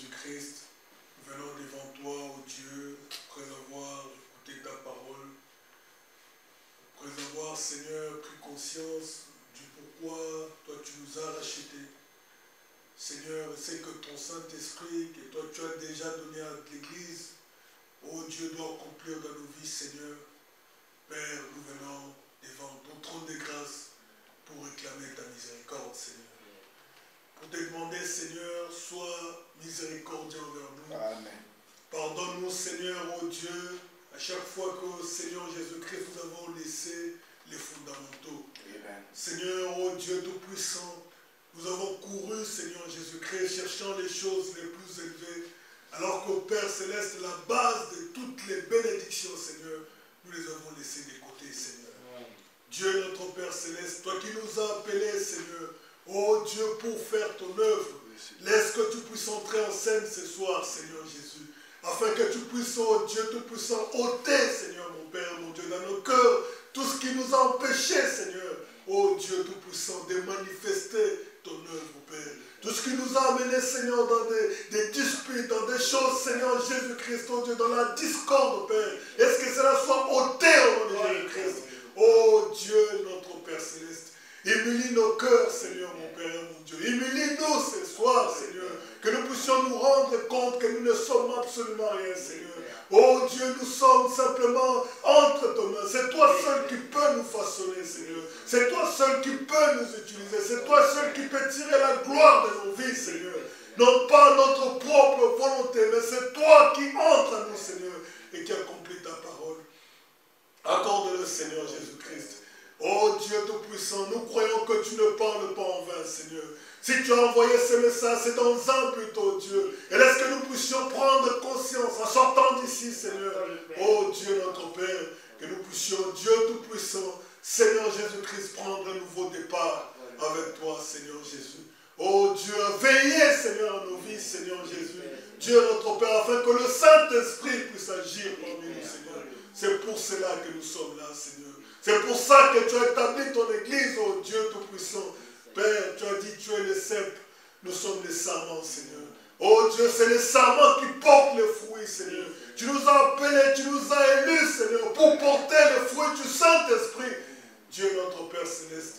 Jésus-Christ, nous venons devant toi, ô Dieu, après avoir écouté ta parole, après avoir, Seigneur, pris conscience du pourquoi toi tu nous as rachetés. Seigneur, c'est que ton Saint-Esprit, que toi tu as déjà donné à l'Église, ô Dieu, doit accomplir dans nos vies, Seigneur. Père, nous venons devant ton trône de grâce pour réclamer ta miséricorde, Seigneur. Pour te demander, Seigneur, sois miséricordieux envers nous. Amen. Pardonne-nous, Seigneur, ô Dieu, à chaque fois que, Seigneur Jésus-Christ, nous avons laissé les fondamentaux. Amen. Seigneur, ô Dieu Tout-Puissant, nous avons couru, Seigneur Jésus-Christ, cherchant les choses les plus élevées, alors qu'au Père Céleste, la base de toutes les bénédictions, Seigneur, nous les avons laissées de côté, Seigneur. Dieu, notre Père Céleste, toi qui nous as appelés, Seigneur, ô Dieu, pour faire ton œuvre, laisse que tu puisses entrer en scène ce soir, Seigneur Jésus, afin que tu puisses, ô Dieu Tout-Puissant, ôter, Seigneur, mon Père, mon Dieu, dans nos cœurs, tout ce qui nous a empêchés, Seigneur, ô Dieu Tout-Puissant, de manifester ton œuvre, Père. Tout ce qui nous a amenés, Seigneur, dans des disputes, dans des choses, Seigneur Jésus-Christ, oh Dieu, dans la discorde, Père. Est-ce que cela soit ôté au nom de Jésus-Christ? Oh Dieu, notre Père Céleste. Humilie nos cœurs, Seigneur, mon Père, mon Dieu. Humilie-nous ce soir, Seigneur. Que nous puissions nous rendre compte que nous ne sommes absolument rien, Seigneur. Oh Dieu, nous sommes simplement entre tes mains. C'est toi seul qui peux nous façonner, Seigneur. C'est toi seul qui peux nous utiliser. C'est toi seul qui peut tirer la gloire de nos vies, Seigneur. Non pas notre propre volonté, mais c'est toi qui entres à nous, Seigneur, et qui accomplis ta parole. Accorde-le, Seigneur Jésus-Christ. Oh Dieu Tout-Puissant, nous croyons que tu ne parles pas en vain, Seigneur. Si tu as envoyé ce message, c'est dans un but, oh Dieu. Et laisse que nous puissions prendre conscience en sortant d'ici, Seigneur. Oh Dieu notre Père, que nous puissions, Dieu Tout-Puissant, Seigneur Jésus-Christ, prendre un nouveau départ avec toi, Seigneur Jésus. Oh Dieu, veillez, Seigneur, nos vies, Seigneur Jésus. Dieu notre Père, afin que le Saint-Esprit puisse agir parmi nous, Seigneur. C'est pour cela que nous sommes là, Seigneur. C'est pour ça que tu as établi ton Église, oh Dieu Tout-Puissant. Père, tu as dit, tu es le cep, nous sommes les sarments, Seigneur. Oh Dieu, c'est les sarments qui portent les fruits, Seigneur. Tu nous as appelés, tu nous as élus, Seigneur, pour porter les fruits du Saint-Esprit. Dieu, notre Père Céleste,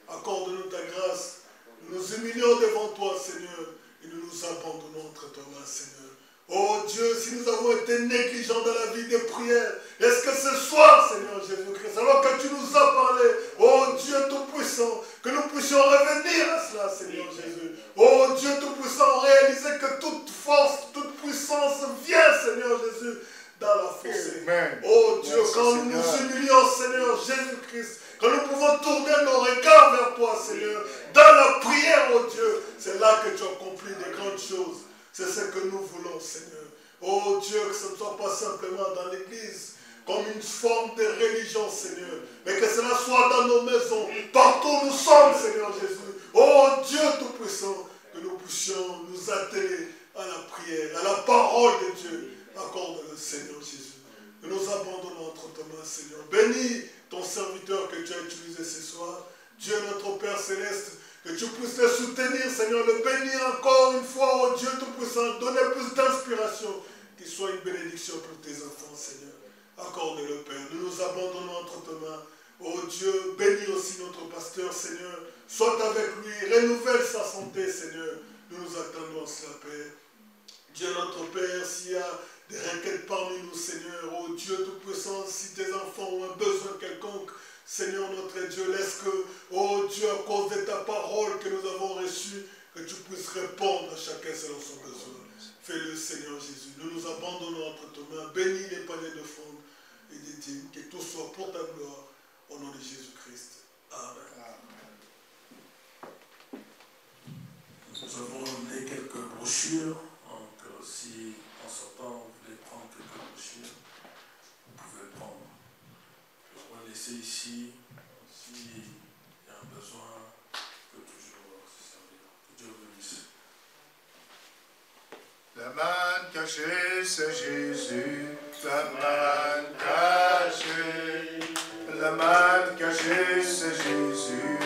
accorde-nous ta grâce. Nous nous humilions devant toi, Seigneur, et nous nous abandonnons entre tes mains, Seigneur. Oh Dieu, si nous avons été négligents dans la vie de prière, est-ce que ce soir, Seigneur Jésus-Christ, alors que tu nous as parlé, oh Dieu Tout-Puissant, que nous puissions revenir à cela, Seigneur Jésus. Oh Dieu Tout-Puissant, réaliser que toute force, toute puissance vient, Seigneur Jésus, dans la fossée. Oh Dieu, merci, quand nous nous humilions, Seigneur Jésus-Christ, quand nous pouvons tourner nos regards vers toi, Seigneur, dans la prière, oh Dieu, c'est là que tu accomplis des grandes choses. C'est ce que nous voulons, Seigneur. Oh Dieu, que ce ne soit pas simplement dans l'église, comme une forme de religion, Seigneur, mais que cela soit dans nos maisons, partout où nous sommes, Seigneur Jésus. Oh Dieu Tout-Puissant, que nous puissions nous atteler à la prière, à la parole de Dieu. Accorde-le, Seigneur Jésus. Nous nous abandonnons entre tes mains, Seigneur. Bénis ton serviteur que tu as utilisé ce soir. Dieu, notre Père Céleste, que tu puisses le soutenir, Seigneur, le bénir encore une fois, oh Dieu Tout-Puissant, donner plus d'inspiration, qu'il soit une bénédiction pour tes enfants, Seigneur. Accorde-le, Père. Nous nous abandonnons entre tes mains. Oh Dieu, bénis aussi notre pasteur, Seigneur. Sois avec lui, renouvelle sa santé, Seigneur. Nous nous attendons à cela, Père. Dieu, notre Père, s'il y a des requêtes parmi nous, Seigneur, oh Dieu Tout-Puissant, si tes enfants ont un besoin quelconque, Seigneur notre Dieu, laisse que, oh Dieu, à cause de ta parole que nous avons reçue, que tu puisses répondre à chacun selon son besoin. Fais-le, Seigneur Jésus. Nous nous abandonnons entre tes mains. Bénis les paniers de fonds et des dîmes. Que tout soit pour ta gloire. Au nom de Jésus-Christ. Amen. Nous avons donné quelques brochures. Donc, si en sortant, vous voulez prendre quelques brochures, vous pouvez prendre. On va laisser ici, s'il y a un besoin, on peut toujours se servir. Que Dieu vous bénisse. La manne cachée, c'est Jésus. La manne cachée. La manne cachée, c'est Jésus.